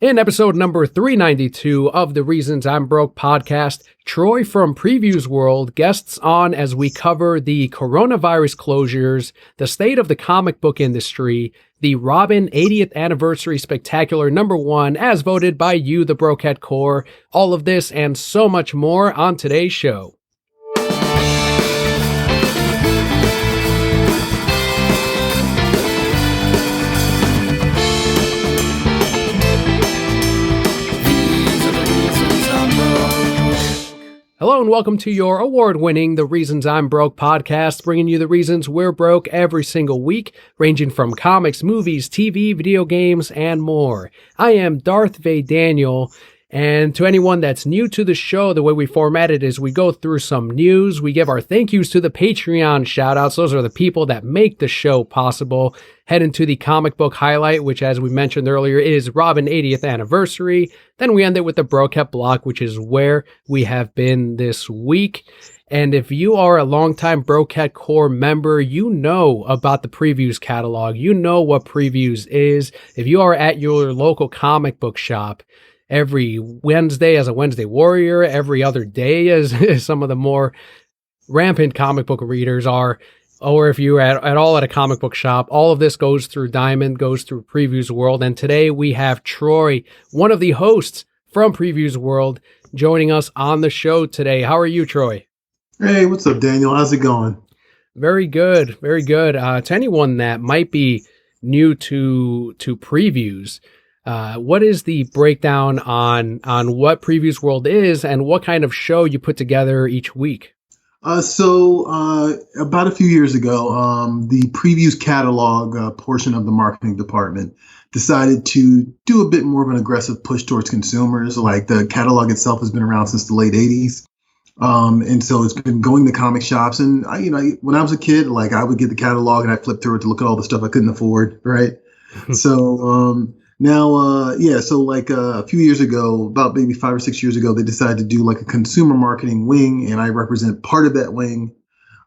In episode number 392 of the Reasons I'm Broke podcast, Troy from PREVIEWSworld guests on as we cover the coronavirus closures, the state of the comic book industry, the Robin 80th Anniversary Spectacular #1 as voted by you, the Brokehead Core. All of this and so much more on today's show. Hello and welcome to your award-winning The Reasons I'm Broke podcast, bringing you the reasons we're broke every single week, ranging from comics, movies, TV, video games, and more. I am Darth Vader Daniel, and to anyone that's new to the show, the way we format it is we go through some news, we give our thank yous to the Patreon shoutouts. Those are the people that make the show possible. Head into the comic book highlight, which as we mentioned earlier is Robin 80th Anniversary. Then we end it with the Brokehead block, which is where we have been this week. And if you are a longtime Brokehead Core member, you know about the Previews catalog. You know what Previews is. If you are at your local comic book shop, every Wednesday as a Wednesday Warrior, every other day as some of the more rampant comic book readers are, or if you're at all at a comic book shop, all of this goes through Diamond, goes through PREVIEWSworld. And today we have Troy, one of the hosts from PREVIEWSworld, joining us on the show today. How are you, Troy? Hey, what's up, Daniel? How's it going? Very good, very good. To anyone that might be new to previews, what is the breakdown on what PREVIEWSworld is and what kind of show you put together each week? So about a few years ago, the Previews catalog portion of the marketing department decided to do a bit more of an aggressive push towards consumers. Like the catalog itself has been around since the late 80s. And so it's been going to comic shops. And when I was a kid, like I would get the catalog and I flip through it to look at all the stuff I couldn't afford. Right. So now, a few years ago, about maybe 5 or 6 years ago, they decided to do like a consumer marketing wing, and I represent part of that wing,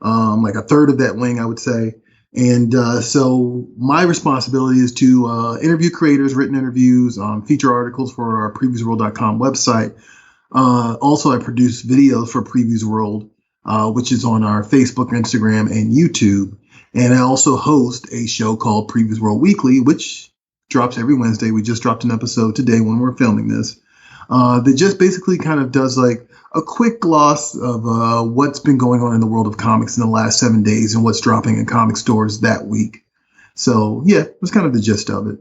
like a third of that wing, I would say. And so my responsibility is to interview creators, written interviews, feature articles for our PREVIEWSworld.com website. Also, I produce videos for PREVIEWSworld, which is on our Facebook, Instagram, and YouTube. And I also host a show called PREVIEWSworld Weekly, which drops every Wednesday. We just dropped an episode today when we're filming this that just basically kind of does like a quick gloss of what's been going on in the world of comics in the last 7 days and what's dropping in comic stores that week. So yeah, that's kind of the gist of it.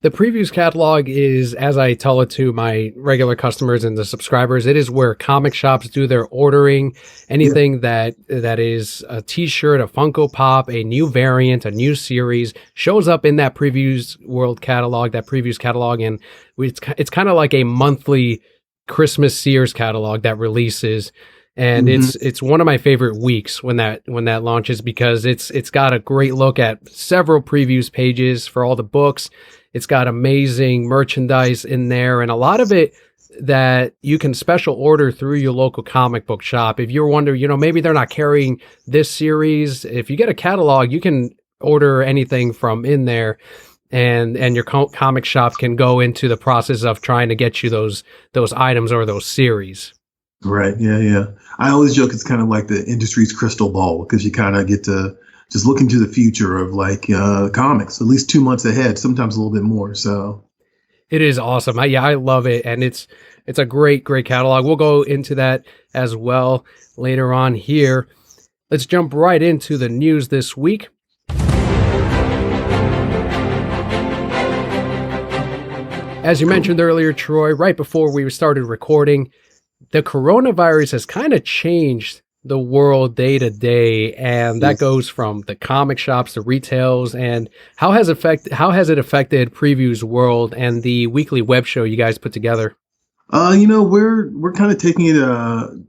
The Previews catalog is, as I tell it to my regular customers and the subscribers, it is where comic shops do their ordering. Anything that is a t-shirt, a Funko Pop, a new variant, a new series shows up in that PREVIEWSworld catalog, that Previews catalog. And it's kind of like a monthly Christmas Sears catalog that releases. And it's one of my favorite weeks when that launches, because it's got a great look at several previews pages for all the books. It's got amazing merchandise in there, and a lot of it that you can special order through your local comic book shop. If you're wondering, maybe they're not carrying this series, if you get a catalog, you can order anything from in there, and your comic shop can go into the process of trying to get you those items or those series. Right. Yeah. I always joke it's kind of like the industry's crystal ball, because you kind of get to just look into the future of like comics, at least 2 months ahead, sometimes a little bit more. So it is awesome. I love it. And it's a great catalog. We'll go into that as well later on here. Let's jump right into the news this week. As you mentioned earlier, Troy, right before we started recording, the coronavirus has kind of changed the world day to day, and that goes from the comic shops to retails. And how has it affected PREVIEWSworld and the weekly web show you guys put together? We're kind of taking it.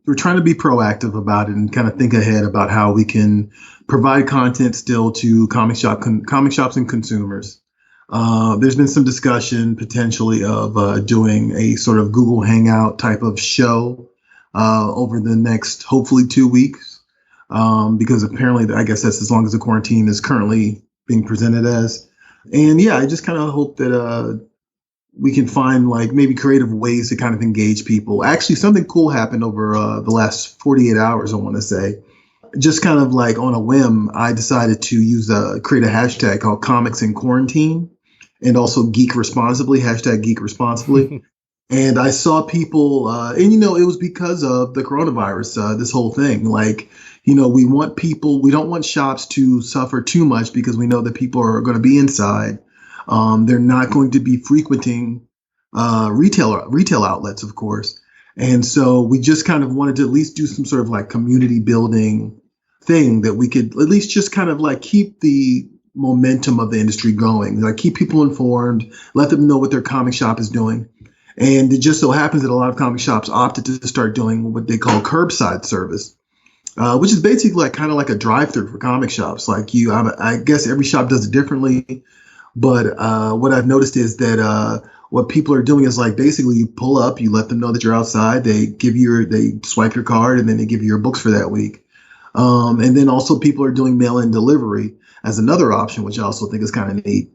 We're trying to be proactive about it and kind of think ahead about how we can provide content still to comic shops and consumers. There's been some discussion potentially of doing a sort of Google Hangout type of show over the next, hopefully, 2 weeks, because apparently, I guess that's as long as the quarantine is currently being presented as. And yeah, I just kind of hope that we can find like maybe creative ways to kind of engage people. Actually, something cool happened over the last 48 hours, I want to say. Just kind of like on a whim, I decided to create a hashtag called Comics in Quarantine, and also Geek Responsibly, hashtag Geek Responsibly. And I saw people, and it was because of the coronavirus, this whole thing. Like, we don't want shops to suffer too much because we know that people are going to be inside. They're not going to be frequenting retail outlets, of course. And so we just kind of wanted to at least do some sort of like community building thing that we could at least just kind of like keep the momentum of the industry going, like keep people informed, let them know what their comic shop is doing. And it just so happens that a lot of comic shops opted to start doing what they call curbside service, which is basically like kind of like a drive-through for comic shops. Like I guess every shop does it differently, but what I've noticed is that what people are doing is like basically you pull up, you let them know that you're outside, they swipe your card, and then they give you your books for that week. And then also people are doing mail-in delivery as another option, which I also think is kind of neat.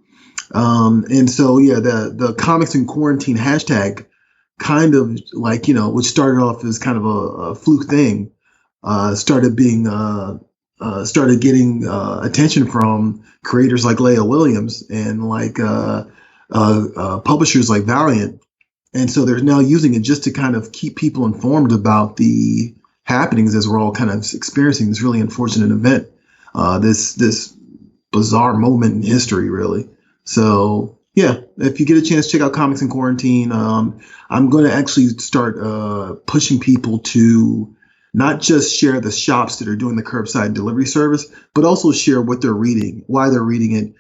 And so, yeah, the Comics in Quarantine hashtag kind of like, which started off as kind of a fluke thing, started getting attention from creators like Leah Williams and like publishers like Valiant. And so they're now using it just to kind of keep people informed about the happenings as we're all kind of experiencing this really unfortunate event, this bizarre moment in history, really. So yeah, if you get a chance, check out Comics in Quarantine. I'm going to actually start pushing people to not just share the shops that are doing the curbside delivery service, but also share what they're reading, why they're reading it,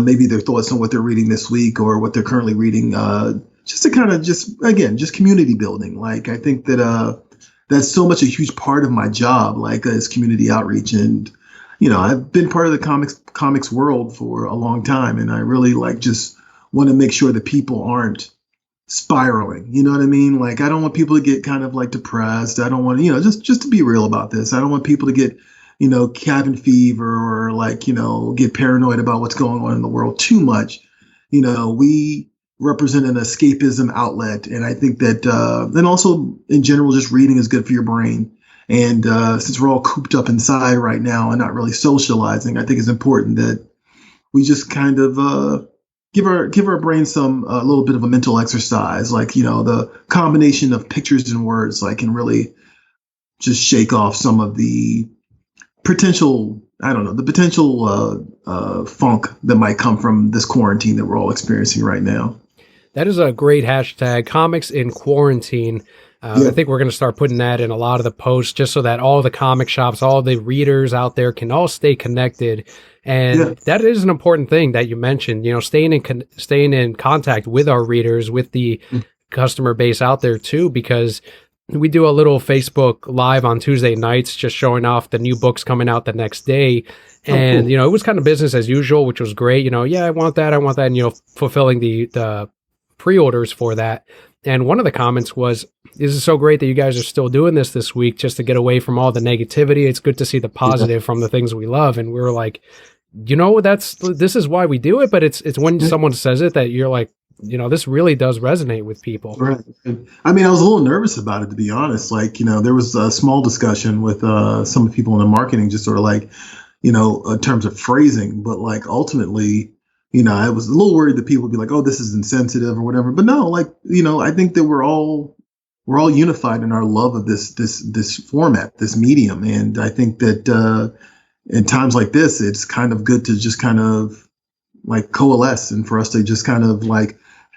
maybe their thoughts on what they're reading this week or what they're currently reading, just to kind of just community building. Like, I think that that's so much a huge part of my job, like as community outreach. And, I've been part of the comics world for a long time, and I really just want to make sure that people aren't spiraling. You know what I mean? Like, I don't want people to get kind of like depressed. I don't want, just to be real about this. I don't want people to get, cabin fever or get paranoid about what's going on in the world too much. We represent an escapism outlet. And I think that, then also in general, just reading is good for your brain. And since we're all cooped up inside right now and not really socializing, I think it's important that we just kind of give our brain a little bit of a mental exercise. Like, the combination of pictures and words can really just shake off some of the potential funk that might come from this quarantine that we're all experiencing right now. That is a great hashtag, Comics in Quarantine. I think we're going to start putting that in a lot of the posts just so that all the comic shops, all the readers out there can all stay connected. And that is an important thing that you mentioned, staying in contact with our readers, with the customer base out there too, because we do a little Facebook Live on Tuesday nights, just showing off the new books coming out the next day. And, it was kind of business as usual, which was great. I want that. And, fulfilling the pre-orders for that. And one of the comments was, this is so great that you guys are still doing this week just to get away from all the negativity. It's good to see the positive from the things we love. And we were like, this is why we do it. But it's when someone says it that you're like, this really does resonate with people. Right. I mean, I was a little nervous about it, to be honest. There was a small discussion with some people in the marketing, just sort of in terms of phrasing. But ultimately, I was a little worried that people would be like, oh, this is insensitive or whatever. But no, I think that we're all unified in our love of this format, this medium. And I think that in times like this, it's kind of good to just kind of coalesce and for us to just kind of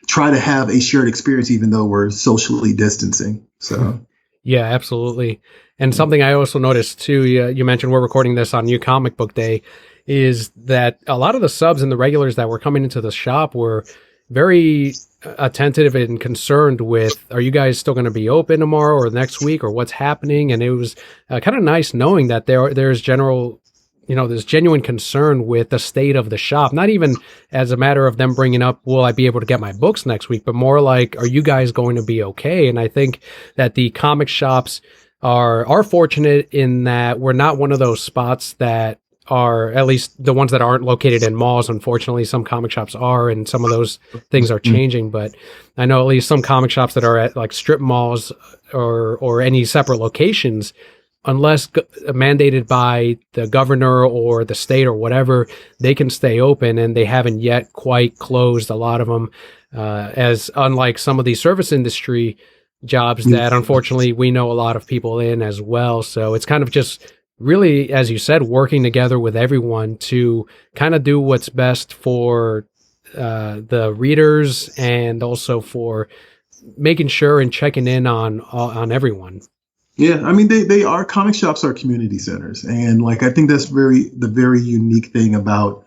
try to have a shared experience, even though we're socially distancing. So. Yeah, absolutely. And something I also noticed too, you mentioned we're recording this on New Comic Book Day, is that a lot of the subs and the regulars that were coming into the shop were very attentive and concerned with, are you guys still going to be open tomorrow or next week or what's happening? And it was kind of nice knowing that there's general, there's genuine concern with the state of the shop, not even as a matter of them bringing up, will I be able to get my books next week, but more like, are you guys going to be okay? And I think that the comic shops are fortunate in that we're not one of those spots that are, at least the ones that aren't located in malls. Unfortunately, some comic shops are, and some of those things are changing. But I know at least some comic shops that are at like strip malls or any separate locations, unless mandated by the governor or the state or whatever, they can stay open, and they haven't yet quite closed a lot of them. As unlike some of the service industry jobs that unfortunately we know a lot of people in as well. So it's kind of just really, as you said, working together with everyone to kind of do what's best for the readers, and also for making sure and checking in on everyone. Yeah, I mean they are, comic shops are community centers, and like I think that's the very unique thing about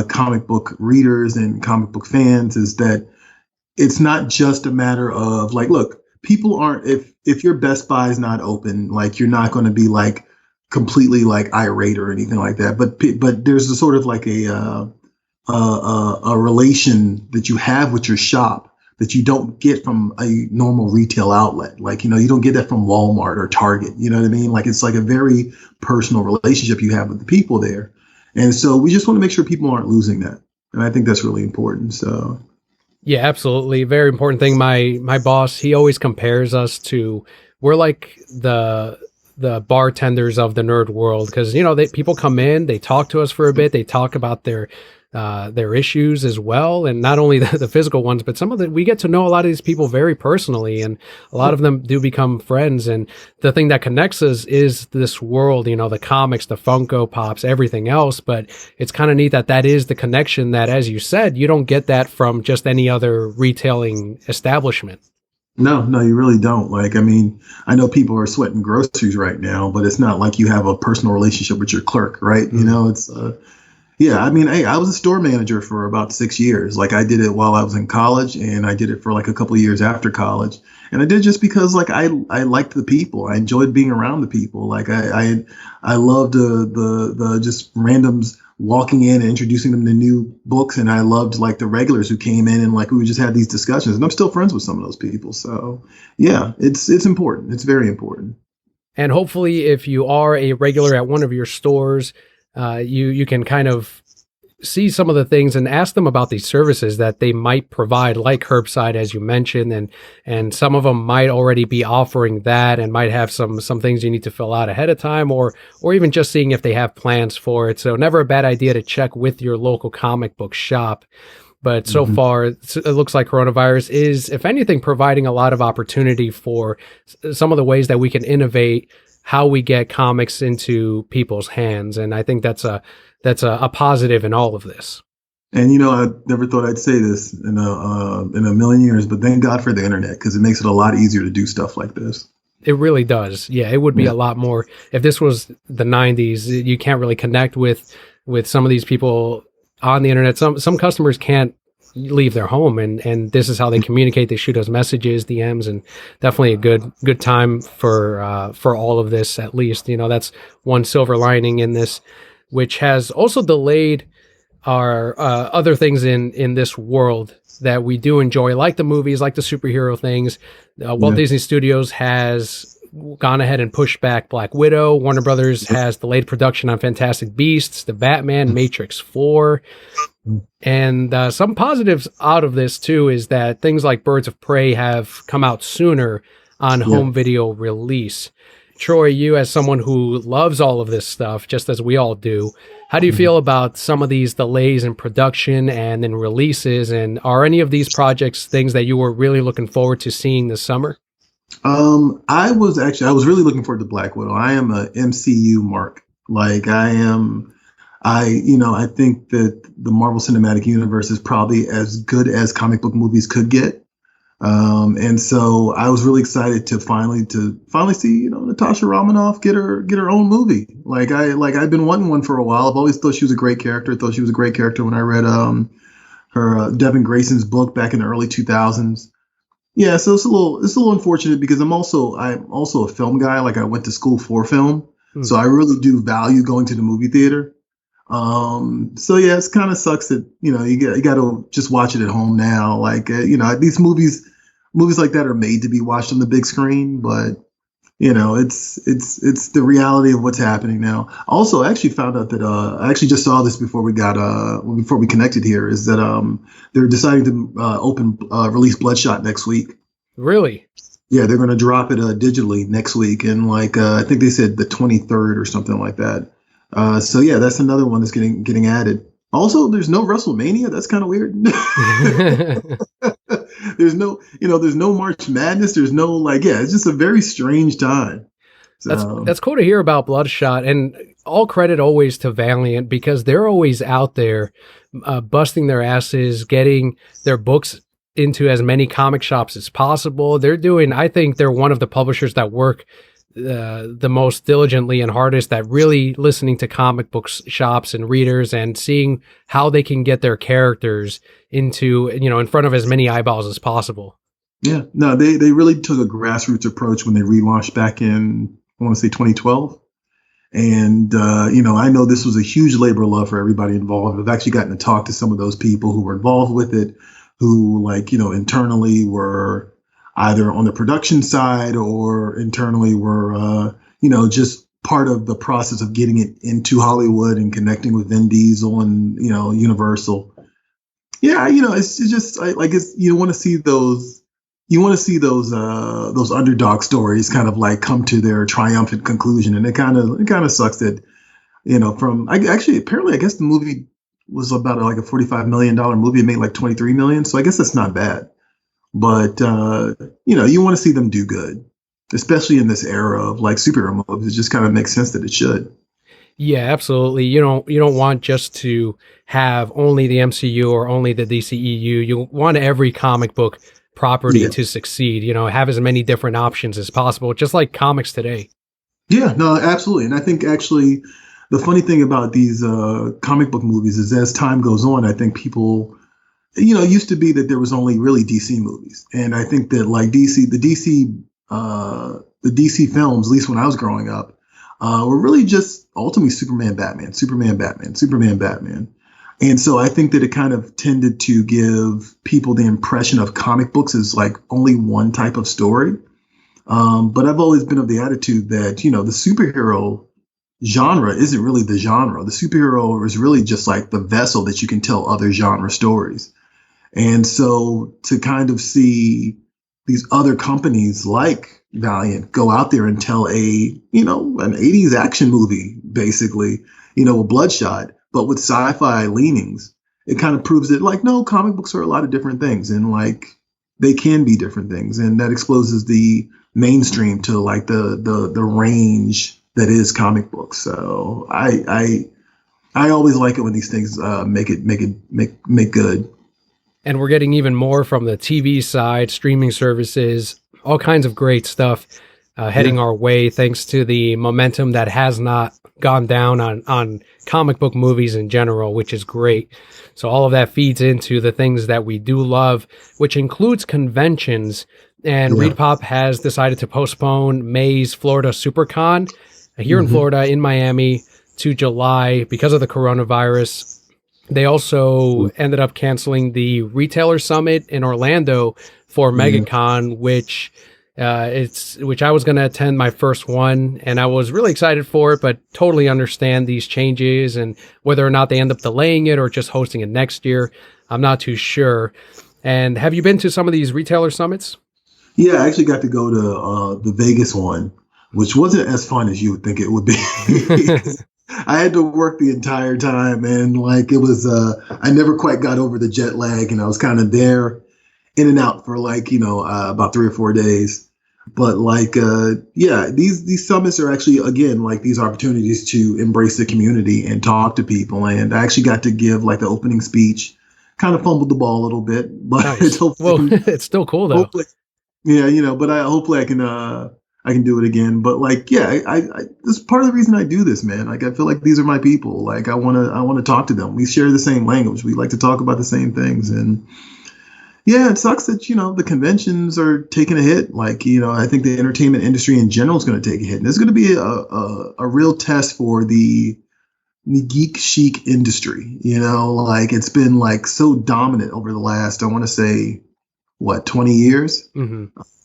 comic book readers and comic book fans is that it's not just a matter of like, look, people aren't, if your Best Buy is not open, like you're not going to be like completely like irate or anything like that. But there's a sort of like a relation that you have with your shop that you don't get from a normal retail outlet. Like, you know, you don't get that from Walmart or Target. You know what I mean? Like it's like a very personal relationship you have with the people there. And so we just want to make sure people aren't losing that. And I think that's really important. So yeah, absolutely. Very important thing. My boss, he always compares us to, we're like the bartenders of the nerd world, because you know, people come in, they talk to us for a bit, they talk about their issues as well, and not only the physical ones, but some of we get to know a lot of these people very personally, and a lot of them do become friends. And the thing that connects us is this world, you know, the comics, the Funko Pops, everything else. But it's kind of neat that is the connection that, as you said, you don't get that from just any other retailing establishment. no, you really don't. Like, I mean, I know people are sweating groceries right now, but it's not like you have a personal relationship with your clerk, right? Mm-hmm. You know, it's yeah, I mean, hey, I was a store manager for about 6 years. Like I did it while I was in college, and I did it for like a couple of years after college. And I did it just because like I liked the people. I enjoyed being around the people. Like I loved the just randoms walking in and introducing them to new books. And I loved like the regulars who came in, and like we would just have these discussions. And I'm still friends with some of those people. So yeah, it's important. It's very important. And hopefully if you are a regular at one of your stores, you can kind of see some of the things and ask them about these services that they might provide, like curbside, as you mentioned, and some of them might already be offering that, and might have some things you need to fill out ahead of time, or even just seeing if they have plans for it. So never a bad idea to check with your local comic book shop. But so far, it looks like coronavirus is, if anything, providing a lot of opportunity for some of the ways that we can innovate how we get comics into people's hands. And I think that's a positive in all of this. And, you know, I never thought I'd say this in a million years, but thank God for the internet, because it makes it a lot easier to do stuff like this. It really does. Yeah, it would be a lot more. If this was the 90s, you can't really connect with some of these people on the internet. Some customers can't leave their home, and this is how they communicate. They shoot us messages, DMs, and definitely a good time for all of this. At least, you know, that's one silver lining in this, which has also delayed our other things in this world that we do enjoy, like the movies, like the superhero things. Walt Disney Studios has gone ahead and pushed back Black Widow. Warner Brothers has delayed production on Fantastic Beasts, The Batman, Matrix 4. And some positives out of this, too, is that things like Birds of Prey have come out sooner on home video release. Troy, you as someone who loves all of this stuff, just as we all do, how do you feel about some of these delays in production and in releases? And are any of these projects things that you were really looking forward to seeing this summer? I was really looking forward to Black Widow. I am a MCU mark. Like I think that the Marvel Cinematic Universe is probably as good as comic book movies could get. And so I was really excited to finally see, you know, Natasha Romanoff get her own movie. I've been wanting one for a while. I've always thought she was a great character. I thought she was a great character when I read her Devin Grayson's book back in the early 2000s. Yeah, so it's a little unfortunate because I'm also a film guy. Like I went to school for film, so I really do value going to the movie theater. So yeah, it's kind of sucks that, you know, you got to just watch it at home now. Like, you know, these movies like that are made to be watched on the big screen, but it's the reality of what's happening now. Also, I actually found out that I actually just saw this before we connected here, is that they're deciding to release Bloodshot next week. Really? Yeah, they're going to drop it digitally next week, and I think they said the 23rd or something like that. So yeah, that's another one that's getting added. Also, there's no WrestleMania. That's kind of weird. There's no March Madness. There's no it's just a very strange time. So That's cool to hear about Bloodshot, and all credit always to Valiant because they're always out there busting their asses, getting their books into as many comic shops as possible. I think they're one of the publishers that work the most diligently and hardest at really listening to comic books shops and readers and seeing how they can get their characters into, in front of as many eyeballs as possible. Yeah, no, they really took a grassroots approach when they relaunched back in, I want to say 2012. And, I know this was a huge labor of love for everybody involved. I've actually gotten to talk to some of those people who were involved with it, who internally were either on the production side or internally were, just part of the process of getting it into Hollywood and connecting with Vin Diesel and, Universal. Yeah, it's just you want to see those. You want to see those underdog stories kind of come to their triumphant conclusion, and it kind of sucks that apparently I guess the movie was about a $45 million movie. It made like 23 million, so I guess that's not bad. But you want to see them do good, especially in this era of superhero movies. It just kind of makes sense that it should. Yeah, absolutely. You don't want just to have only the MCU or only the DCEU. You want every comic book property to succeed. Have as many different options as possible, just like comics today. Yeah, no, absolutely. And I think actually the funny thing about these comic book movies is as time goes on, I think people, it used to be that there was only really DC movies. And I think that the DC films, at least when I was growing up, were really just ultimately Superman, Batman, Superman, Batman, Superman, Batman. And so I think that it kind of tended to give people the impression of comic books as only one type of story. But I've always been of the attitude that, the superhero genre isn't really the genre. The superhero is really just the vessel that you can tell other genre stories. And so to kind of see these other companies like Valiant go out there and tell an 80s action movie, basically, with Bloodshot, but with sci-fi leanings, it kind of proves that no, comic books are a lot of different things, and they can be different things, and that exposes the mainstream to the range that is comic books. So I always like it when these things make good. And we're getting even more from the TV side, streaming services, all kinds of great stuff heading our way, thanks to the momentum that has not gone down on comic book movies in general, which is great. So all of that feeds into the things that we do love, which includes conventions. And ReedPop has decided to postpone May's Florida SuperCon here in Florida, in Miami, to July because of the coronavirus. They also ended up canceling the Retailer Summit in Orlando for MegaCon, which I was going to attend my first one, and I was really excited for it, but totally understand these changes and whether or not they end up delaying it or just hosting it next year. I'm not too sure. And have you been to some of these retailer summits? Yeah, I actually got to go to the Vegas one, which wasn't as fun as you would think it would be. I had to work the entire time, and it was I never quite got over the jet lag, and I was kind of there in and out for about 3 or 4 days. But these summits are actually, again, these opportunities to embrace the community and talk to people. And I actually got to give the opening speech. Kind of fumbled the ball a little bit, but nice. It's still cool though. But hopefully I can do it again. But I this is part of the reason I do this, man. I feel like these are my people. I want to talk to them. We share the same language. We like to talk about the same things. And yeah, it sucks that, the conventions are taking a hit. I think the entertainment industry in general is going to take a hit. And it's going to be a real test for the geek chic industry. It's been so dominant over the last, I want to say, 20 years?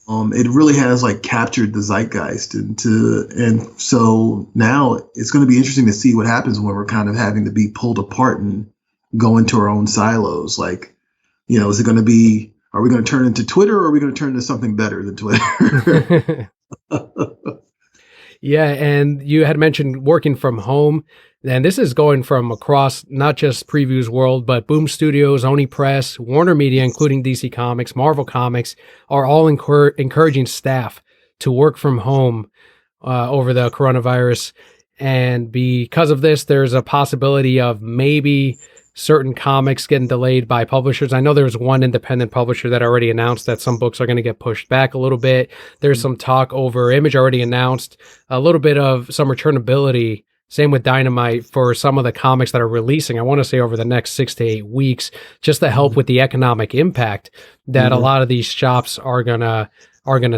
It really has like captured the zeitgeist, and so now it's going to be interesting to see what happens when we're kind of having to be pulled apart and go into our own silos. Like, is it going to be? Are we going to turn into Twitter, or are we going to turn into something better than Twitter? Yeah, and you had mentioned working from home, and this is going from across not just Previews World, but Boom Studios, Oni Press, Warner Media, including DC Comics, Marvel Comics, are all encouraging staff to work from home over the coronavirus. And because of this, there's a possibility of maybe certain comics getting delayed by publishers. I know there's one independent publisher that already announced that some books are going to get pushed back a little bit. There's some talk over Image already announced a little bit of some returnability. Same with Dynamite for some of the comics that are releasing. I want to say over the next 6 to 8 weeks, just to help with the economic impact that a lot of these shops are gonna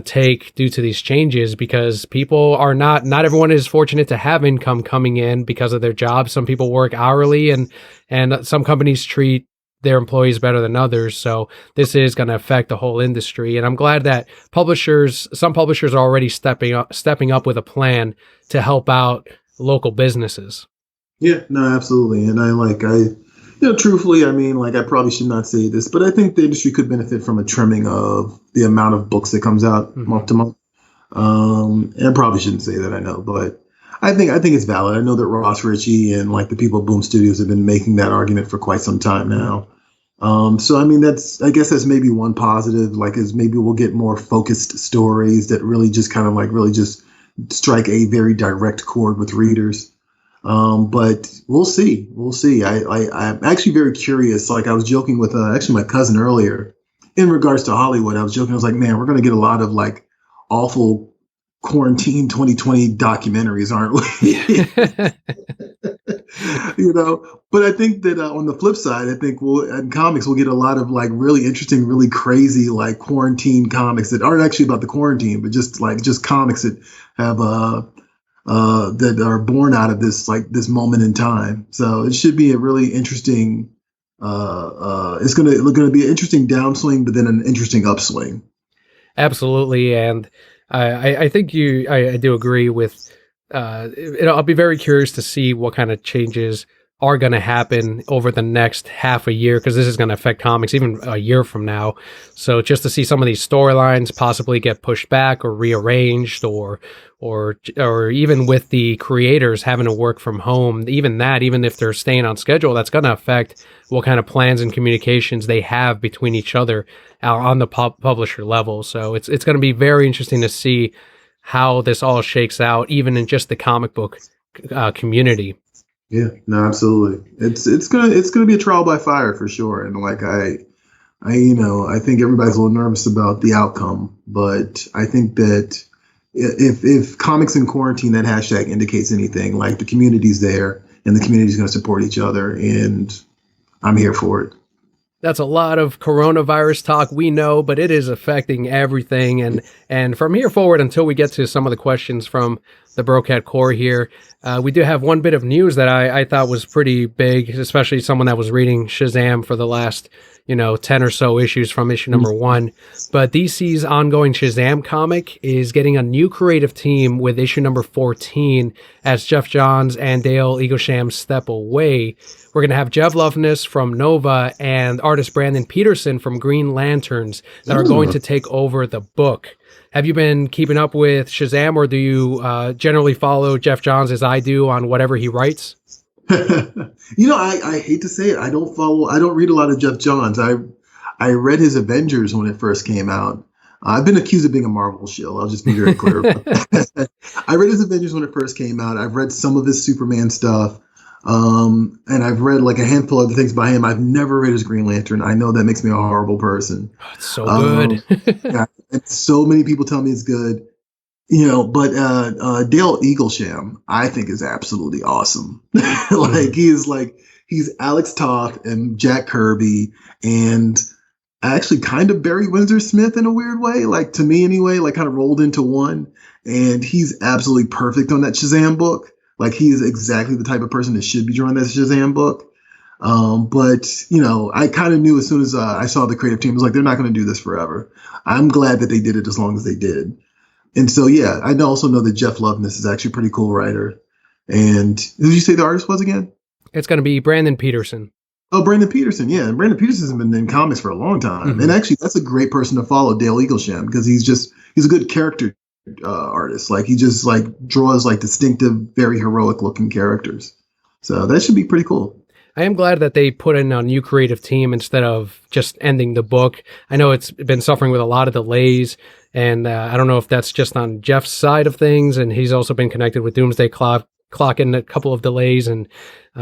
take due to these changes, because people are not everyone is fortunate to have income coming in because of their jobs. Some people work hourly, and some companies treat their employees better than others. So this is going to affect the whole industry. And I'm glad that some publishers are already stepping up with a plan to help out local businesses. Yeah, no, absolutely. And truthfully, I mean, like, I probably should not say this, but I think the industry could benefit from a trimming of the amount of books that comes out month to month. And I probably shouldn't say that, I know, but I think it's valid. I know that Ross Ritchie and like the people at Boom Studios have been making that argument for quite some time now. So I mean, I guess that's maybe one positive, like, is maybe we'll get more focused stories that really just kind of like really just strike a very direct chord with readers. But we'll see. We'll see. I'm actually very curious. Like, I was joking with actually my cousin earlier in regards to Hollywood. I was joking. I was like, man, we're going to get a lot of like awful quarantine 2020 documentaries, aren't we? But I think that on the flip side, I think in comics we'll get a lot of like really interesting, really crazy like quarantine comics that aren't actually about the quarantine, but just comics that have that are born out of this moment in time. So it should be a really interesting. It's gonna be an interesting downswing, but then an interesting upswing. Absolutely, and I think I do agree with. I'll be very curious to see what kind of changes are going to happen over the next half a year, because this is going to affect comics even a year from now. So just to see some of these storylines possibly get pushed back or rearranged, or even with the creators having to work from home, even if they're staying on schedule, that's going to affect what kind of plans and communications they have between each other on the publisher level. So it's going to be very interesting to see how this all shakes out, even in just the comic book community. Yeah, no, absolutely. It's gonna be a trial by fire for sure. And like I think everybody's a little nervous about the outcome, but I think that if comics in quarantine, that hashtag indicates anything, like the community's there and the community's going to support each other, and I'm here for it. That's a lot of coronavirus talk, we know, but it is affecting everything. And from here forward, until we get to some of the questions from the Brocat Core here, we do have one bit of news that I thought was pretty big, especially someone that was reading Shazam for the last 10 or so issues from issue number 1. But DC's ongoing Shazam comic is getting a new creative team with issue number 14 as Jeff Johns and Dale Eaglesham step away. We're going to have Jeff Loveness from Nova and artist Brandon Peterson from Green Lanterns that are going to take over the book. Have you been keeping up with Shazam, or do you generally follow Jeff Johns as I do on whatever he writes? I hate to say it. I don't read a lot of Jeff Johns. I read his Avengers when it first came out. I've been accused of being a Marvel shill. I'll just be very clear about that. I read his Avengers when it first came out. I've read some of his Superman stuff. And I've read like a handful of the things by him. I've never read his Green Lantern. I know that makes me a horrible person. Oh, it's so good. Yeah, and so many people tell me it's good. But Dale Eaglesham, I think, is absolutely awesome. He's Alex Toth and Jack Kirby, and actually kind of Barry Windsor Smith in a weird way, like, to me anyway, like kind of rolled into one. And he's absolutely perfect on that Shazam book. Like, he is exactly the type of person that should be drawing that Shazam book. But I kind of knew as soon as I saw the creative team, I was like, they're not going to do this forever. I'm glad that they did it as long as they did. And so, yeah, I also know that Jeff Loveness is actually a pretty cool writer. And who did you say the artist was again? It's going to be Brandon Peterson. Oh, Brandon Peterson. Yeah. And Brandon Peterson's been in comics for a long time. Mm-hmm. And actually, that's a great person to follow, Dale Eaglesham, because he's a good character artist. Like, he just like draws like distinctive, very heroic looking characters. So that should be pretty cool. I am glad that they put in a new creative team instead of just ending the book. I know it's been suffering with a lot of delays, and I don't know if that's just on Jeff's side of things, and he's also been connected with Doomsday Clock in a couple of delays, and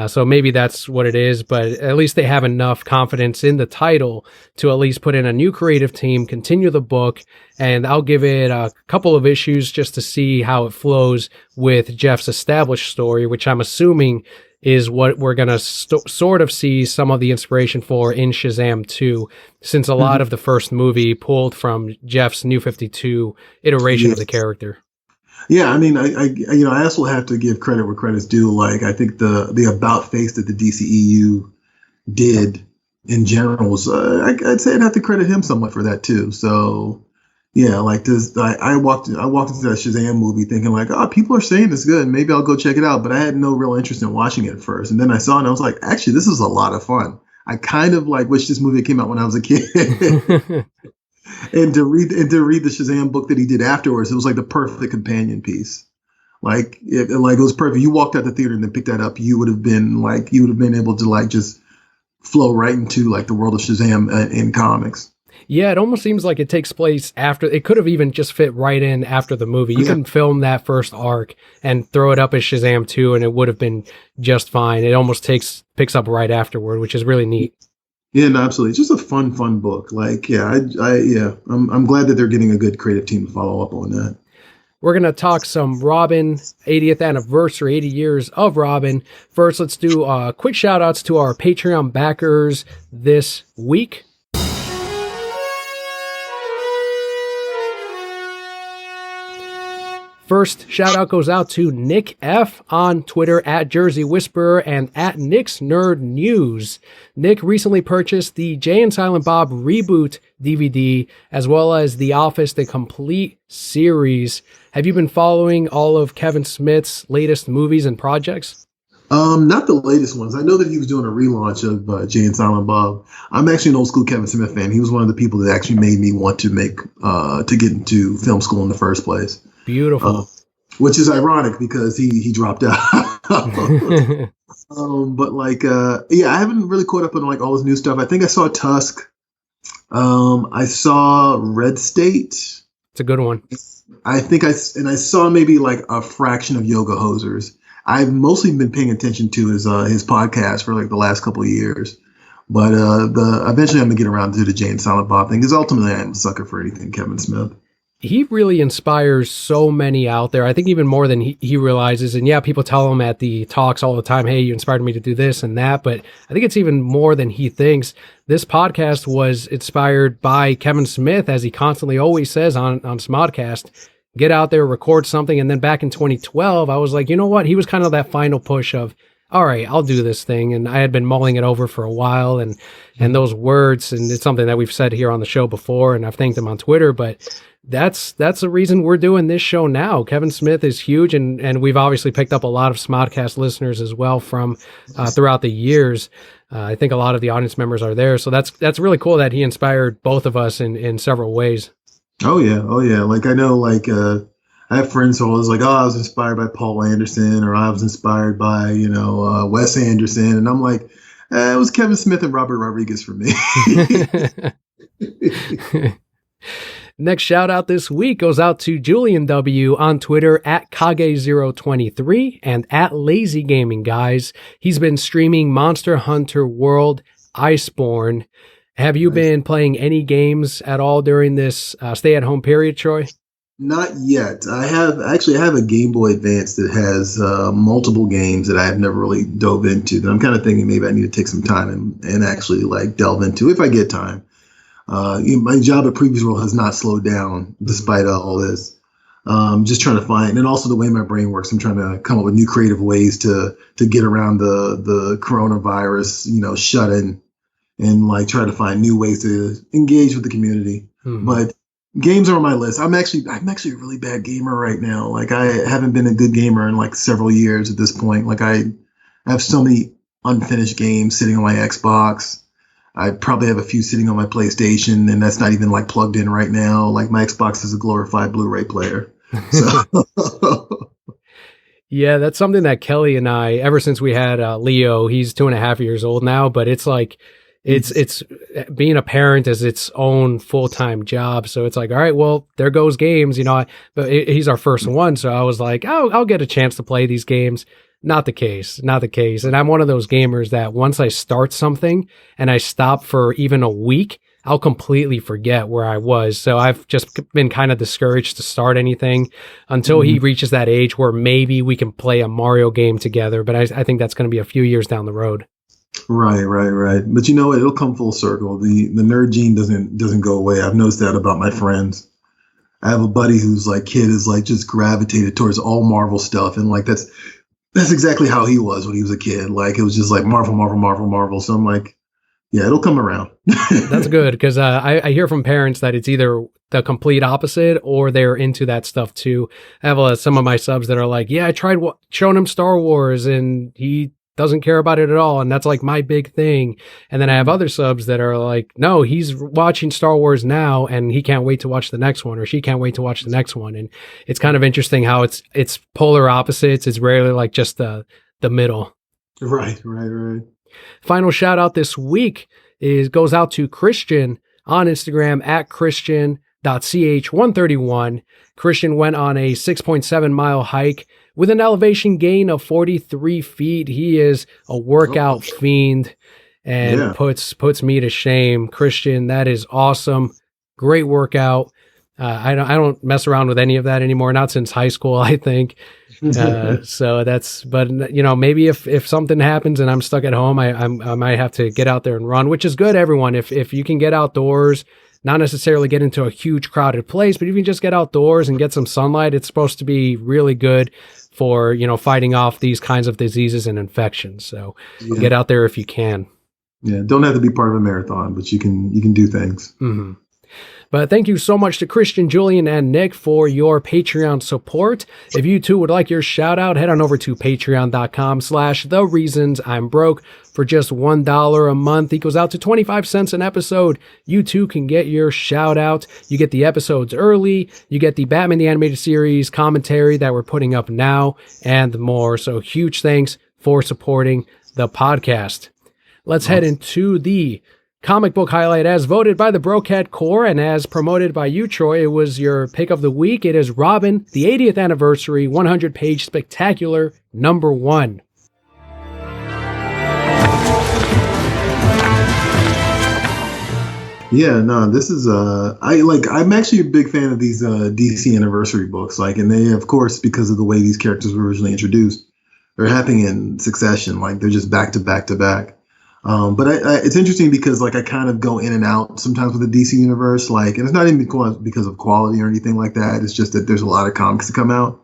so maybe that's what it is, but at least they have enough confidence in the title to at least put in a new creative team, continue the book, and I'll give it a couple of issues just to see how it flows with Jeff's established story, which I'm assuming is what we're going to sort of see some of the inspiration for in Shazam 2, since a lot of the first movie pulled from Jeff's New 52 iteration of the character. Yeah, I mean, I also have to give credit where credit's due. Like, I think the about face that the DCEU did in general was, I'd say I'd have to credit him somewhat for that too. So, yeah, like this, I walked into that Shazam movie thinking like, oh, people are saying it's good, maybe I'll go check it out. But I had no real interest in watching it at first, and then I saw it and I was like, actually, this is a lot of fun. I kind of like wish this movie came out when I was a kid. And to read the Shazam book that he did afterwards, it was like the perfect companion piece. Like it was perfect. You walked out the theater and then picked that up, you would have been able to like just flow right into like the world of Shazam in comics. Yeah, it almost seems like it takes place after. It could have even just fit right in after the movie. You can film that first arc and throw it up as Shazam 2, and it would have been just fine. It almost picks up right afterward, which is really neat. Yeah, no, absolutely. It's just a fun book. Like, yeah, I'm glad that they're getting a good creative team to follow up on that. We're going to talk some Robin, 80th anniversary, 80 years of Robin. First, let's do quick shout outs to our Patreon backers this week. First shout out goes out to Nick F on Twitter at Jersey Whisperer and at Nick's Nerd News. Nick recently purchased the Jay and Silent Bob reboot DVD as well as The Office, the complete series. Have you been following all of Kevin Smith's latest movies and projects? Not the latest ones. I know that he was doing a relaunch of Jay and Silent Bob. I'm actually an old school Kevin Smith fan. He was one of the people that actually made me want to get into film school in the first place. Beautiful. Which is ironic because he dropped out. But like, I haven't really caught up on like all his new stuff. I think I saw Tusk. I saw Red State. It's a good one. I think I saw maybe like a fraction of Yoga Hosers. I've mostly been paying attention to his podcast for like the last couple of years. But eventually I'm gonna get around to the Jay and Silent Bob thing because ultimately I'm a sucker for anything Kevin Smith. He really inspires so many out there. I think even more than he realizes. And yeah, people tell him at the talks all the time, hey, you inspired me to do this and that. But I think it's even more than he thinks. This podcast was inspired by Kevin Smith, as he constantly always says on Smodcast. Get out there, record something. And then back in 2012, I was like, you know what? He was kind of that final push of, all right, I'll do this thing. And I had been mulling it over for a while. And those words, and it's something that we've said here on the show before, and I've thanked him on Twitter, but that's the reason we're doing this show now. Kevin Smith is huge, and we've obviously picked up a lot of Smodcast listeners as well from throughout the years. I think a lot of the audience members are there, so that's really cool that he inspired both of us in several ways. Oh yeah. Like I know, like I have friends who always like, oh, I was inspired by Paul Anderson, or I was inspired by Wes Anderson, and I'm like, it was Kevin Smith and Robert Rodriguez for me. Next shout out this week goes out to Julian W on Twitter at Kage023 and at Lazy Gaming Guys. He's been streaming Monster Hunter World Iceborne. Have you been playing any games at all during this stay-at-home period, Troy? Not yet. I have a Game Boy Advance that has multiple games that I have never really dove into. That I'm kind of thinking maybe I need to take some time and actually like delve into if I get time. My job at PREVIEWSworld has not slowed down despite all this. Just trying to find, and also the way my brain works, I'm trying to come up with new creative ways to get around the coronavirus, shut in, and like try to find new ways to engage with the community. Mhm. But games are on my list. I'm actually a really bad gamer right now. Like I haven't been a good gamer in like several years at this point. Like I have so many unfinished games sitting on my Xbox. I probably have a few sitting on my PlayStation, and that's not even like plugged in right now. Like my Xbox is a glorified Blu-ray player. So Yeah, that's something that Kelly and I, ever since we had Leo, he's 2.5 years old now, but it's like, it's being a parent is its own full-time job. So it's like, all right, well, there goes games, but he's our first one. So I was like, oh, I'll get a chance to play these games. Not the case, not the case. And I'm one of those gamers that once I start something and I stop for even a week, I'll completely forget where I was. So I've just been kind of discouraged to start anything until he reaches that age where maybe we can play a Mario game together. But I think that's going to be a few years down the road. right. But you know what? It'll come full circle. The nerd gene doesn't go away. I've noticed that about my friends. I have a buddy whose like kid is like just gravitated towards all Marvel stuff, and like that's exactly how he was when he was a kid. Like it was just like Marvel, Marvel, Marvel, Marvel. So I'm like, yeah, it'll come around. That's good because I hear from parents that it's either the complete opposite or they're into that stuff too. I have some of my subs that are like, yeah, I tried showing him Star Wars and he doesn't care about it at all. And that's like my big thing. And then I have other subs that are like, no, he's watching Star Wars now and he can't wait to watch the next one, or she can't wait to watch the next one. And it's kind of interesting how it's polar opposites. It's rarely like just the middle. Right. Final shout out this week goes out to Christian on Instagram at Christian.ch131. Christian went on a 6.7 mile hike with an elevation gain of 43 feet. He is a workout fiend and puts me to shame. Christian, that is awesome. Great workout. I don't mess around with any of that anymore. Not since high school, I think. So but maybe if something happens and I'm stuck at home, I might have to get out there and run, which is good. Everyone, if you can get outdoors, not necessarily get into a huge crowded place, but if you can just get outdoors and get some sunlight, it's supposed to be really good for, fighting off these kinds of diseases and infections. So get out there if you can. Yeah. Don't have to be part of a marathon, but you can do things. Mm-hmm. But thank you so much to Christian, Julian, and Nick for your Patreon support. If you too would like your shout out, head on over to patreon.com/thereasonsimBroke. For just $1 a month equals out to 25 cents an episode. You too can get your shout out. You get the episodes early. You get the Batman the Animated Series commentary that we're putting up now and more. So huge thanks for supporting the podcast. Let's head into the comic book highlight as voted by the Brocat Core and as promoted by you, Troy. It was your pick of the week. It is Robin, the 80th anniversary, 100-page spectacular #1. Yeah, no, this is I'm actually a big fan of these DC anniversary books. Like, and they, of course, because of the way these characters were originally introduced, they're happening in succession. Like they're just back to back to back. But it's interesting because like I kind of go in and out sometimes with the DC universe, like, and it's not even because of quality or anything like that. It's just that there's a lot of comics that come out,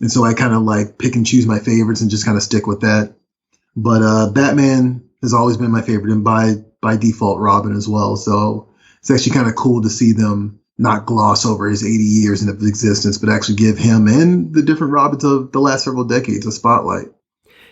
and so I kind of like pick and choose my favorites and just kind of stick with that. But Batman has always been my favorite, and by default Robin as well. So it's actually kind of cool to see them not gloss over his 80 years of existence, but actually give him and the different Robins of the last several decades a spotlight.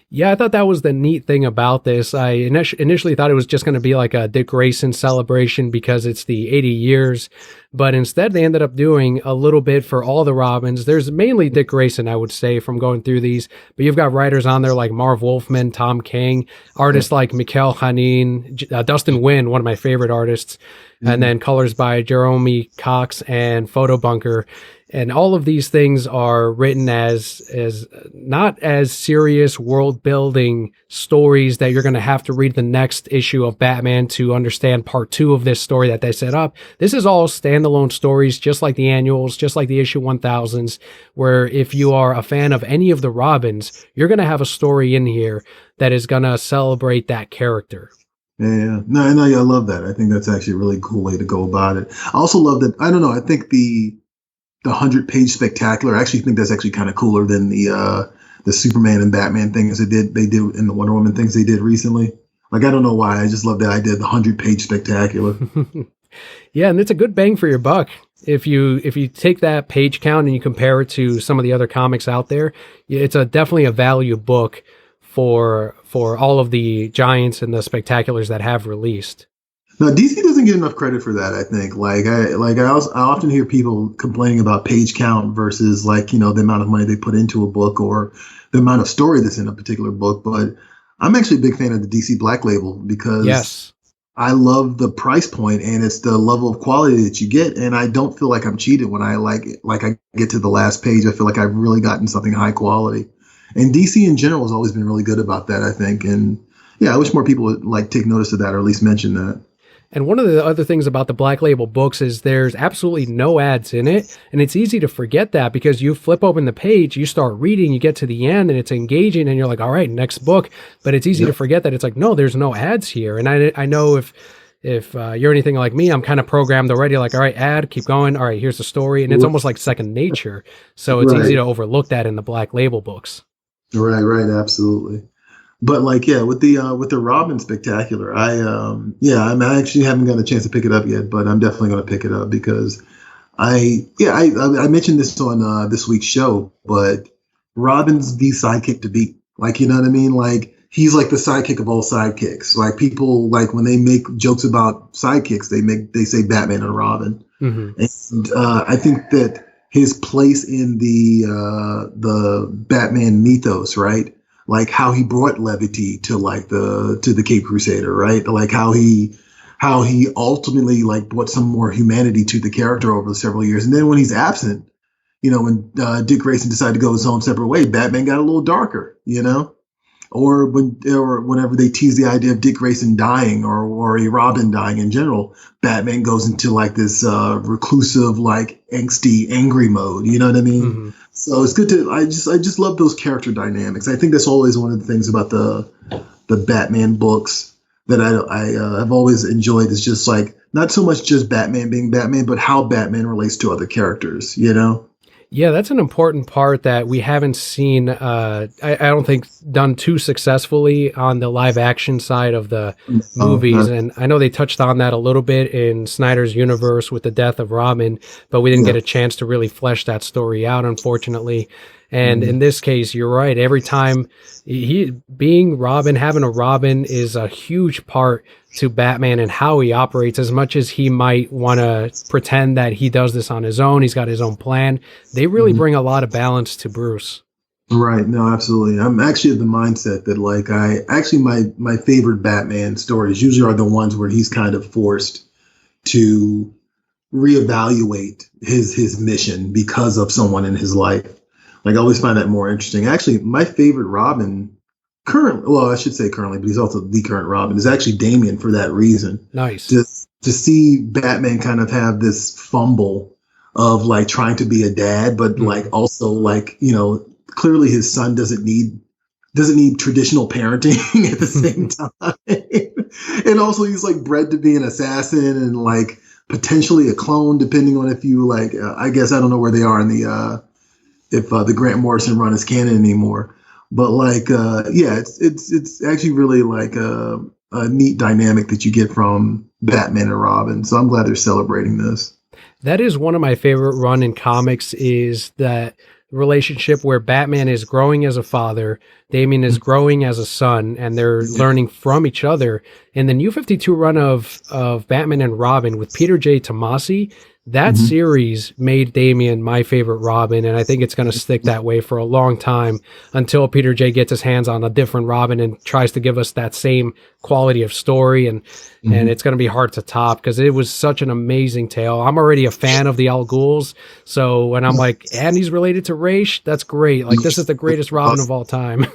Yeah, I thought that was the neat thing about this. I initially thought it was just going to be like a Dick Grayson celebration because it's the 80 years, but instead they ended up doing a little bit for all the Robins. There's mainly Dick Grayson, I would say, from going through these, but you've got writers on there like Marv Wolfman, Tom King, artists like Mikhail Hanin, Dustin Wynn, one of my favorite artists, and then colors by Jeremy Cox and Photo Bunker. And all of these things are written as not as serious world building stories that you're going to have to read the next issue of Batman to understand part 2 of this story that they set up. This is all standalone stories, just like the annuals, just like the issue 1000s, where if you are a fan of any of the Robins, you're going to have a story in here that is going to celebrate that character. Yeah. No, I love that. I think that's actually a really cool way to go about it. I also love that. I don't know. I think the the 100-page spectacular. I actually think that's actually kind of cooler than the Superman and Batman things they did in the Wonder Woman things they did recently. Like, I don't know why. I just love that idea of the 100-page spectacular. Yeah, and it's a good bang for your buck. If you take that page count and you compare it to some of the other comics out there, it's definitely a value book for all of the giants and the spectaculars that have released. Now, DC doesn't get enough credit for that. I think, I often hear people complaining about page count versus the amount of money they put into a book or the amount of story that's in a particular book. But I'm actually a big fan of the DC Black Label because Yes. I love the price point and it's the level of quality that you get. And I don't feel like I'm cheated when I I get to the last page. I feel like I've really gotten something high quality. And DC in general has always been really good about that, I think. And yeah, I wish more people would take notice of that or at least mention that. And one of the other things about the Black Label books is there's absolutely no ads in it. And it's easy to forget that because you flip open the page, you start reading, you get to the end and it's engaging and you're like, all right, next book. But it's easy to forget that it's like, no, there's no ads here. And I know if you're anything like me, I'm kind of programmed already, like, all right, ad, keep going. All right, here's the story. And it's almost like second nature. So it's easy to overlook that in the Black Label books. Right, absolutely. But with the Robin Spectacular, I actually haven't gotten a chance to pick it up yet, but I'm definitely going to pick it up because I mentioned this on this week's show, but Robin's the sidekick to beat. You know what I mean? He's like the sidekick of all sidekicks. People when they make jokes about sidekicks, they say Batman and Robin. Mm-hmm. And I think that his place in the Batman mythos, right? How he brought levity to the Cape Crusader, right? How he ultimately brought some more humanity to the character over several years. And then when he's absent, when Dick Grayson decided to go his own separate way, Batman got a little darker, or whenever they tease the idea of Dick Grayson dying or a Robin dying in general, Batman goes into this reclusive, angsty, angry mode. You know what I mean? Mm-hmm. So it's good to I just love those character dynamics. I think that's always one of the things about the Batman books that I have always enjoyed is just not so much just Batman being Batman, but how Batman relates to other characters. Yeah, that's an important part that we haven't seen, I don't think, done too successfully on the live action side of the movies. And I know they touched on that a little bit in Snyder's universe with the death of Robin, but we didn't get a chance to really flesh that story out, unfortunately. And in this case, you're right. Every time being Robin, having a Robin is a huge part to Batman and how he operates. As much as he might want to pretend that he does this on his own, he's got his own plan. They really bring a lot of balance to Bruce. Right. No, absolutely. I'm actually of the mindset that my favorite Batman stories usually are the ones where he's kind of forced to reevaluate his mission because of someone in his life. I always find that more interesting. Actually, my favorite Robin currently, but he's also the current Robin, is actually Damian for that reason. Nice. To see Batman kind of have this fumble of trying to be a dad, but also clearly his son doesn't need traditional parenting at the same time. And also he's bred to be an assassin and potentially a clone, depending on if you I guess I don't know where they are in the if the Grant Morrison run is canon anymore. But it's actually really a neat dynamic that you get from Batman and Robin. So I'm glad they're celebrating this. That is one of my favorite run in comics, is that relationship where Batman is growing as a father, Damian is growing as a son, and they're learning from each other. In the New 52 run of Batman and Robin with Peter J. Tomasi, that series made Damian my favorite Robin, and I think it's going to stick that way for a long time until Peter J. gets his hands on a different Robin and tries to give us that same quality of story, and it's going to be hard to top because it was such an amazing tale. I'm already a fan of the Al Ghuls, so when I'm and he's related to Raish, that's great. This is the greatest Robin of all time.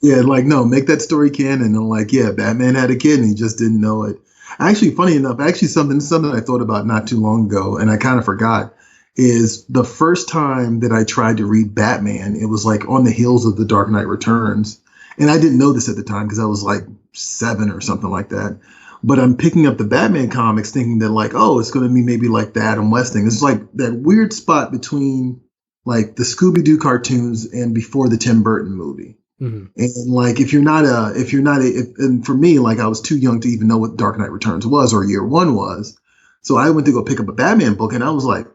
Yeah, no, make that story canon. And Batman had a kid and he just didn't know it. Actually, funny enough, something I thought about not too long ago, and I kind of forgot, is the first time that I tried to read Batman, it was on the heels of The Dark Knight Returns. And I didn't know this at the time because I was 7 or something like that. But I'm picking up the Batman comics thinking that like, oh, it's going to be maybe like the Adam West thing. It's like that weird spot between like the Scooby-Doo cartoons and before the Tim Burton movie. Mm-hmm. And like, and for me, like I was too young to even know what Dark Knight Returns was or Year One was. So I went to go pick up a Batman book and I was like,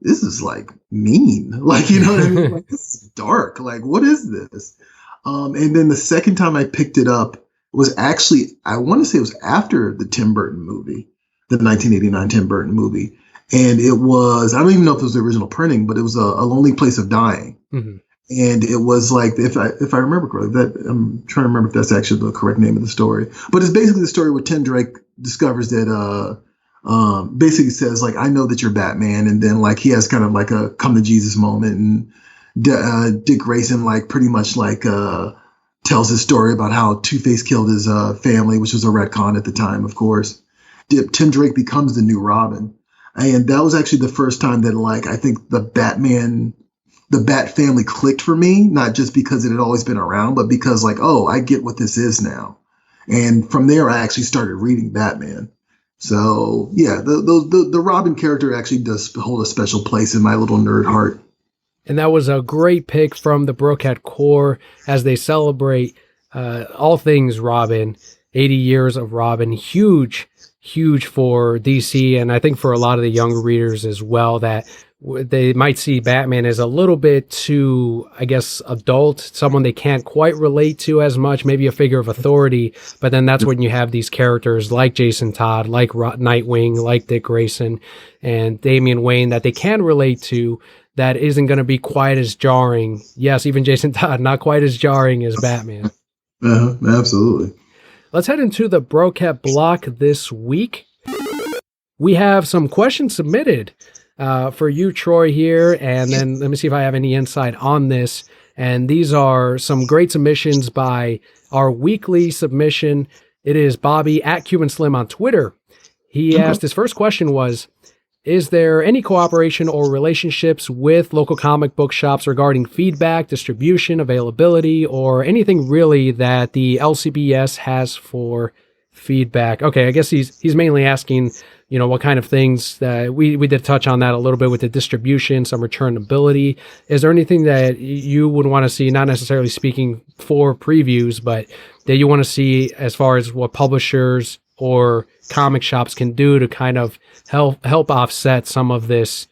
this is like mean. Like, you know what I mean? Like, this is dark. Like, what is this? And then the second time I picked it up was actually, I want to say it was after the Tim Burton movie, the 1989 Tim Burton movie. And it was, I don't even know if it was the original printing, but it was a Lonely Place of Dying. Mm-hmm. And it was like, if I remember correctly, that I'm trying to remember if that's actually the correct name of the story, but it's basically the story where Tim Drake discovers that, basically says like, I know that you're Batman. And then like, he has kind of like a come to Jesus moment. And Dick Grayson, like pretty much like, tells his story about how Two-Face killed his, family, which was a retcon at the time, of course. Tim Drake becomes the new Robin. And that was actually the first time that like, I think the Bat family clicked for me, not just because it had always been around, but because like, oh, I get what this is now. And from there, I actually started reading Batman. So yeah, the Robin character actually does hold a special place in my little nerd heart. And that was a great pick from the Brokehead Core as they celebrate all things Robin, 80 years of Robin. Huge for DC, and I think for a lot of the younger readers as well, that they might see Batman as a little bit too, I guess, adult, someone they can't quite relate to as much, maybe a figure of authority. But then that's when you have these characters like Jason Todd, like Nightwing, like Dick Grayson, and Damian Wayne that they can relate to, that isn't going to be quite as jarring. Yes, even Jason Todd, not quite as jarring as Batman. Absolutely. Let's head into the Brokehead block this week. We have some questions submitted for you, Troy, here, and then let me see if I have any insight on this. And these are some great submissions by our weekly submission. It is Bobby at Cuban Slim on Twitter. He asked, his first question was, is there any cooperation or relationships with local comic book shops regarding feedback, distribution, availability, or anything really that the LCBS has for feedback? Okay, I guess he's mainly asking, you know, what kind of things that we did touch on that a little bit with the distribution, some returnability. Is there anything that you would want to see, not necessarily speaking for previews, but that you want to see as far as what publishers or comic shops can do to kind of help offset some of this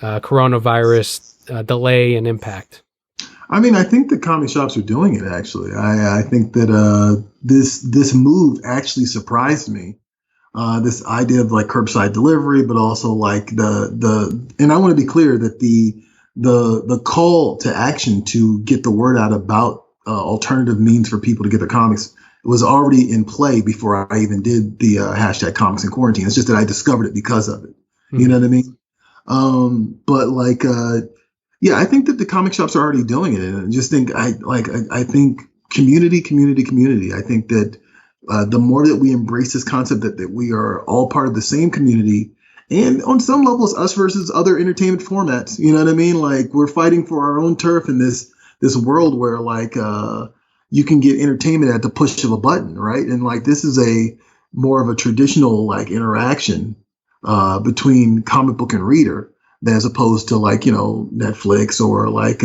coronavirus delay and impact? I mean, I think the comic shops are doing it, actually. I think that this move actually surprised me. This idea of like curbside delivery, but also like and I want to be clear that the call to action to get the word out about alternative means for people to get their comics was already in play before I even did the hashtag comics in quarantine. It's just that I discovered it because of it. Mm-hmm. You know what I mean? But like, yeah, I think that the comic shops are already doing it. And I just think I think community. I think that the more that we embrace this concept that we are all part of the same community, and on some levels, us versus other entertainment formats, you know what I mean? Like we're fighting for our own turf in this world where like, you can get entertainment at the push of a button, right? And like this is a more of a traditional like interaction between comic book and reader, as opposed to like, you know, Netflix or like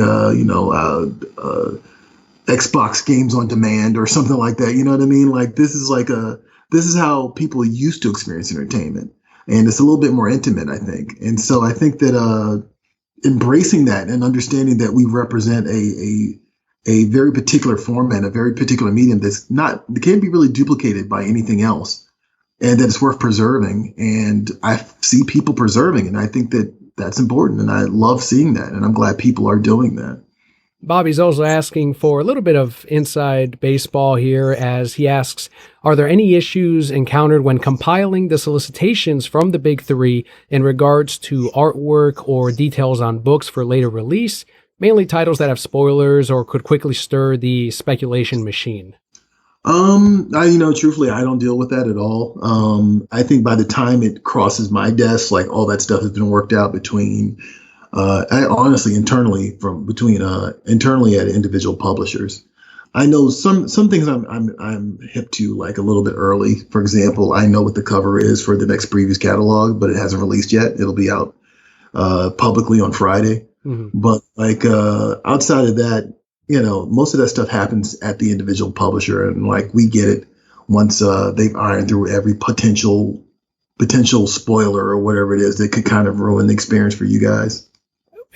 Xbox games on demand or something like that. You know what I mean? Like this is how people used to experience entertainment, and it's a little bit more intimate, I think. And so I think that embracing that and understanding that we represent a very particular format, a very particular medium that can't be really duplicated by anything else, and that it's worth preserving. And I see people preserving, and I think that that's important, and I love seeing that, and I'm glad people are doing that. Bobby's also asking for a little bit of inside baseball here as he asks, are there any issues encountered when compiling the solicitations from the big three in regards to artwork or details on books for later release? Mainly titles that have spoilers or could quickly stir the speculation machine. Truthfully, I don't deal with that at all. I think by the time it crosses my desk, like all that stuff has been worked out between, internally at individual publishers. I know some things I'm hip to like a little bit early. For example, I know what the cover is for the next Previews catalog, but it hasn't released yet. It'll be out publicly on Friday. Hmm. But like outside of that, most of that stuff happens at the individual publisher, and like we get it once they've ironed through every potential spoiler or whatever it is that could kind of ruin the experience for you guys.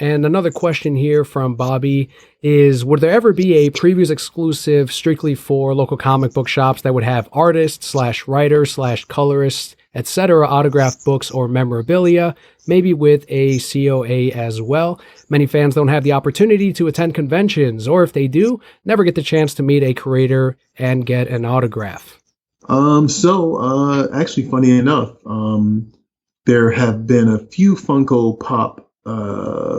And another question here from Bobby is, would there ever be a previews exclusive strictly for local comic book shops that would have artists slash writers slash colorists, etc. autographed books or memorabilia, maybe with a COA as well? Many fans don't have the opportunity to attend conventions, or if they do, never get the chance to meet a creator and get an autograph. Actually, funny enough, there have been a few Funko Pop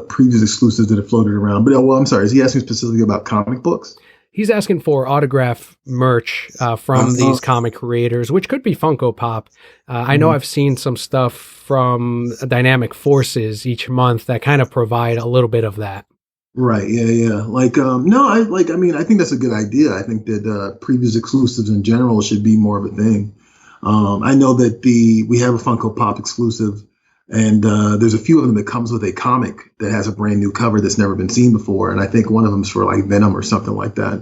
previous exclusives that have floated around. But well, I'm sorry, is he asking specifically about comic books? He's asking for autograph merch from these comic creators, which could be Funko Pop. I know I've seen some stuff from Dynamic Forces each month that kind of provide a little bit of that. Right. Yeah. Yeah. Like, no, I mean, I think that's a good idea. I think that previous exclusives in general should be more of a thing. I know that we have a Funko Pop exclusive, and there's a few of them that comes with a comic that has a brand new cover that's never been seen before. And I think one of them's for like Venom or something like that.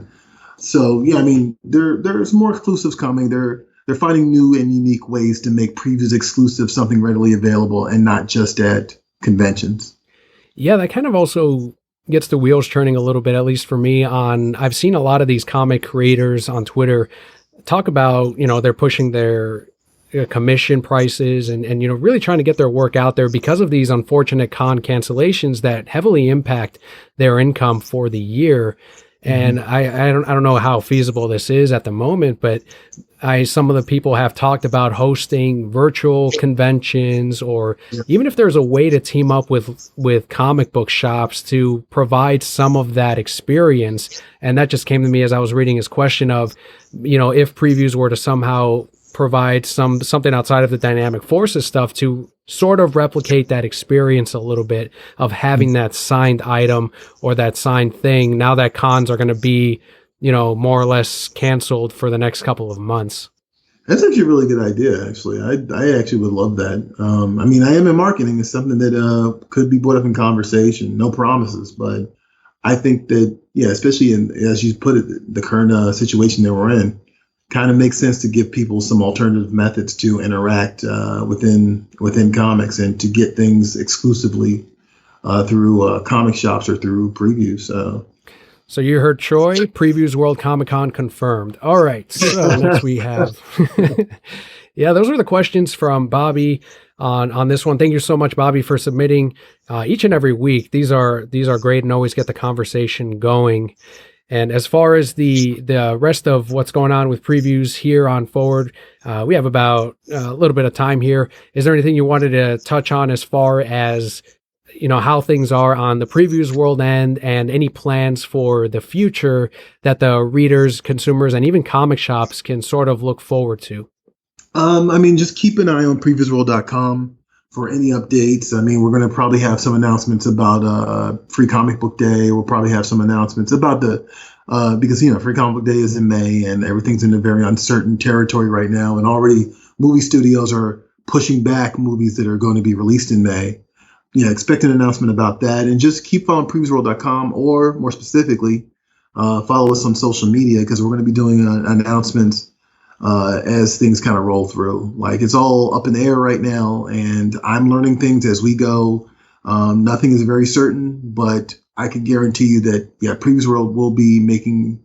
So yeah, I mean, there's more exclusives coming. They're finding new and unique ways to make previews exclusive something readily available and not just at conventions. Yeah, that kind of also gets the wheels turning a little bit, at least for me. I've seen a lot of these comic creators on Twitter talk about, they're pushing their commission prices and really trying to get their work out there because of these unfortunate con cancellations that heavily impact their income for the year. And I don't know how feasible this is at the moment, but some of the people have talked about hosting virtual conventions, or even if there's a way to team up with comic book shops to provide some of that experience. And that just came to me as I was reading his question of, if previews were to somehow provide something outside of the Dynamic Forces stuff to sort of replicate that experience a little bit of having that signed item or that signed thing, now that cons are going to be, more or less canceled for the next couple of months. That's actually a really good idea, actually. I actually would love that. I mean, I am in marketing. It's something that could be brought up in conversation. No promises, but I think that, yeah, especially as you put it, the current situation that we're in, kind of makes sense to give people some alternative methods to interact within comics and to get things exclusively through comic shops or through previews. So you heard Troy, Previews World Comic Con confirmed. All right, so next we have, yeah, those are the questions from Bobby on this one. Thank you so much, Bobby, for submitting each and every week. These are great and always get the conversation going. And as far as the rest of what's going on with previews here on forward, we have about a little bit of time here. Is there anything you wanted to touch on as far as, how things are on the previews world end and any plans for the future that the readers, consumers, and even comic shops can sort of look forward to? I mean, just keep an eye on previewsworld.com for any updates. I mean, we're going to probably have some announcements about Free Comic Book Day. We'll probably have some announcements about because, Free Comic Book Day is in May and everything's in a very uncertain territory right now. And already movie studios are pushing back movies that are going to be released in May. Yeah, expect an announcement about that. And just keep following previewsworld.com, or more specifically, follow us on social media, because we're going to be doing announcements as things kind of roll through. Like, it's all up in the air right now, and I'm learning things as we go. Nothing is very certain, but I can guarantee you that, yeah, Previews World will be making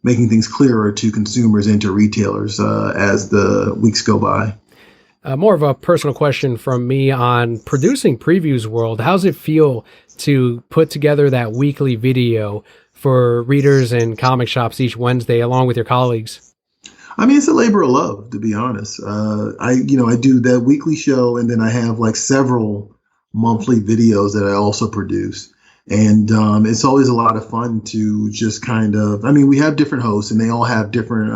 things clearer to consumers and to retailers as the weeks go by. More of a personal question from me on producing Previews World. How's it feel to put together that weekly video for readers and comic shops each Wednesday along with your colleagues? I mean, it's a labor of love, to be honest. I do that weekly show, and then I have like several monthly videos that I also produce. And it's always a lot of fun to just kind of, I mean, we have different hosts and they all have different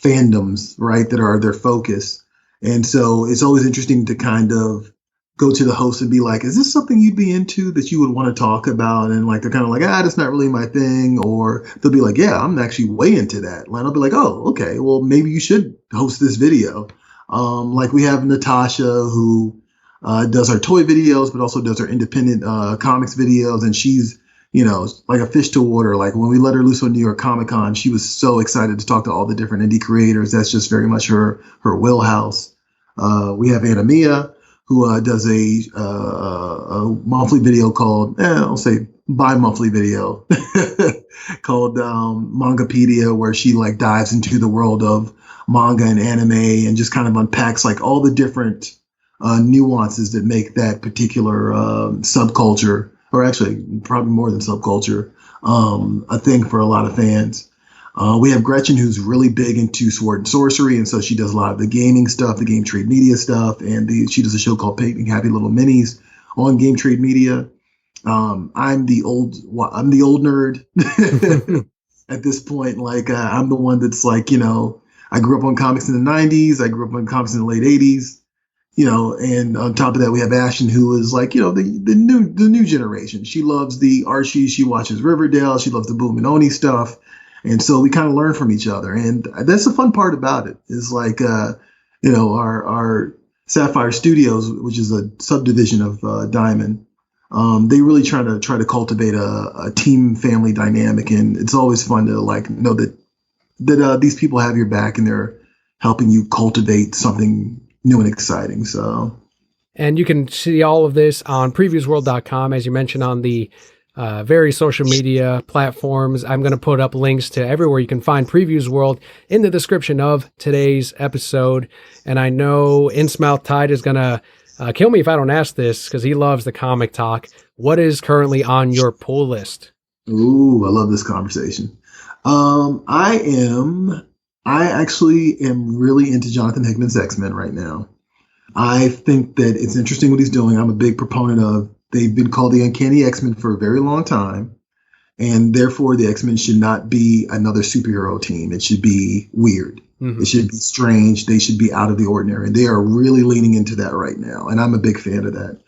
fandoms, right, that are their focus. And so it's always interesting to kind of go to the host and be like, is this something you'd be into that you would want to talk about? And like, they're kind of like, that's not really my thing. Or they'll be like, yeah, I'm actually way into that. And I'll be like, oh, okay, well, maybe you should host this video. Like we have Natasha who does our toy videos, but also does our independent comics videos. And she's, like a fish to water. Like when we let her loose on New York Comic Con, she was so excited to talk to all the different indie creators. That's just very much her wheelhouse. We have Anna Mia, who does a monthly video called, I'll say bi-monthly video called Mangapedia, where she like dives into the world of manga and anime and just kind of unpacks like all the different nuances that make that particular subculture, or actually probably more than subculture, a thing for a lot of fans. We have Gretchen, who's really big into sword and sorcery, and so she does a lot of the gaming stuff, the Game Trade Media stuff, and she does a show called Painting Happy Little Minis on Game Trade Media. I'm the old nerd at this point. Like I'm the one that's like, I grew up on comics in the 90s. I grew up on comics in the late 80s. And on top of that, we have Ashton, who is like, the new generation. She loves the Archie. She watches Riverdale. She loves the Boom and Oni stuff. And so we kind of learn from each other. And that's the fun part about it is like, our Sapphire Studios, which is a subdivision of Diamond. They really try to cultivate a team family dynamic. And it's always fun to like know that these people have your back and they're helping you cultivate something new and exciting. So, and you can see all of this on PREVIEWSworld.com, as you mentioned, on the various social media platforms. I'm going to put up links to everywhere you can find Previews World in the description of today's episode. And I know Innsmouth Tide is going to kill me if I don't ask this, because he loves the comic talk. What is currently on your pull list? Ooh, I love this conversation. I actually am really into Jonathan Hickman's X-Men right now. I think that it's interesting what he's doing. I'm a big proponent of, they've been called the Uncanny X-Men for a very long time. And therefore the X-Men should not be another superhero team. It should be weird. Mm-hmm. It should be strange. They should be out of the ordinary. And they are really leaning into that right now. And I'm a big fan of that.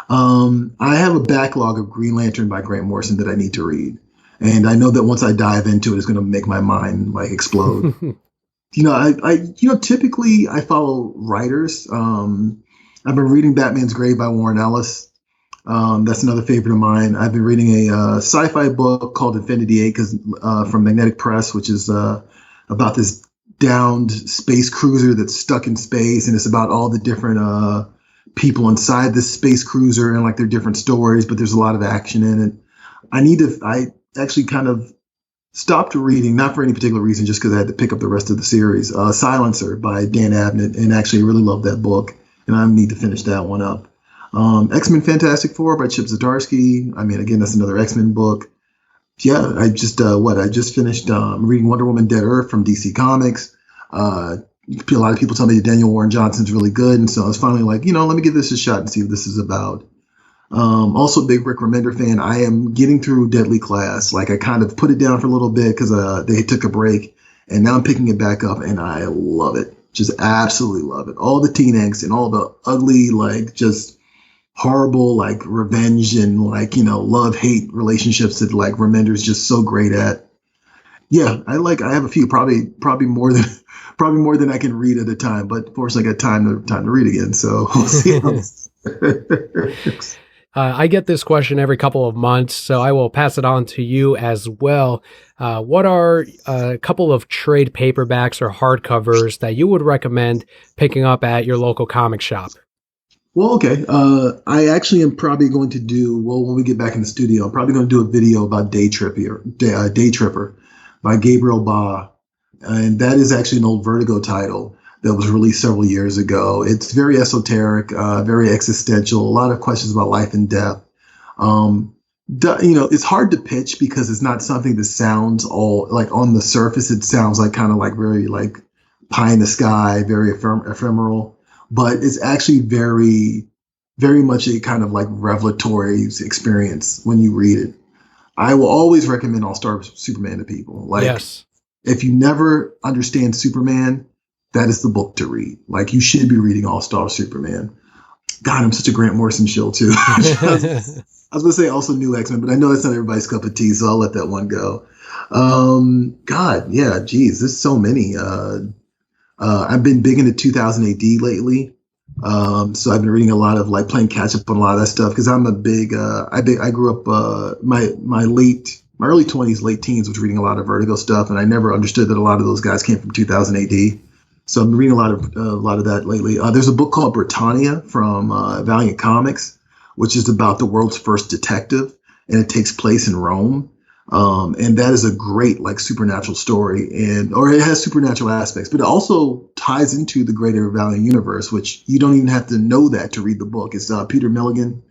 I have a backlog of Green Lantern by Grant Morrison that I need to read. And I know that once I dive into it, it's going to make my mind like explode. Typically I follow writers. I've been reading Batman's Grave by Warren Ellis. That's another favorite of mine. I've been reading a sci-fi book called Infinity 8 from Magnetic Press, which is about this downed space cruiser that's stuck in space, and it's about all the different people inside this space cruiser and like their different stories, but there's a lot of action in it. I actually kind of stopped reading, not for any particular reason, just because I had to pick up the rest of the series, Silencer by Dan Abnett, and actually really love that book, and I need to finish that one up. X-Men Fantastic Four by Chip Zdarsky. I mean, again, that's another X-Men book. Yeah, I just finished reading Wonder Woman Dead Earth from DC Comics. A lot of people tell me that Daniel Warren Johnson's really good, and so I was finally like, let me give this a shot and see what this is about. Also a big Rick Remender fan. I am getting through Deadly Class. Like I kind of put it down for a little bit because they took a break, and now I'm picking it back up, and I love it. Just absolutely love it. All the teen angst and all the ugly, like just horrible, like revenge and like, love-hate relationships that like Remender's just so great at. Yeah, I have a few, probably more than I can read at a time, but of course I got time to read again. So we'll see how this I get this question every couple of months, so I will pass it on to you as well. What are a couple of trade paperbacks or hardcovers that you would recommend picking up at your local comic shop? Well, okay. I actually am probably going to do, when we get back in the studio, I'm probably going to do a video about Day Tripper by Gabriel Ba. And that is actually an old Vertigo title that was released several years ago. It's very esoteric, very existential, a lot of questions about life and death. It's hard to pitch because it's not something that sounds all like on the surface. It sounds like kind of like very like pie in the sky, very ephemeral, but it's actually very, very much a kind of like revelatory experience when you read it. I will always recommend All-Star Superman to people. Like, yes. If you never understand Superman, that is the book to read. Like, you should be reading All-Star Superman. God, I'm such a Grant Morrison shill too. I was going to say also New X-Men, but I know that's not everybody's cup of tea, so I'll let that one go. God, yeah, geez, there's so many. I've been big into 2000 AD lately. So I've been reading a lot of like playing catch up on a lot of that stuff because I'm a big, I grew up, my early 20s, late teens was reading a lot of Vertigo stuff. And I never understood that a lot of those guys came from 2000 AD. So I'm reading a lot of that lately. There's a book called Britannia from Valiant Comics, which is about the world's first detective, and it takes place in Rome. And that is a great like supernatural story, or it has supernatural aspects, but it also ties into the greater Valiant universe, which you don't even have to know that to read the book. It's Peter Milligan,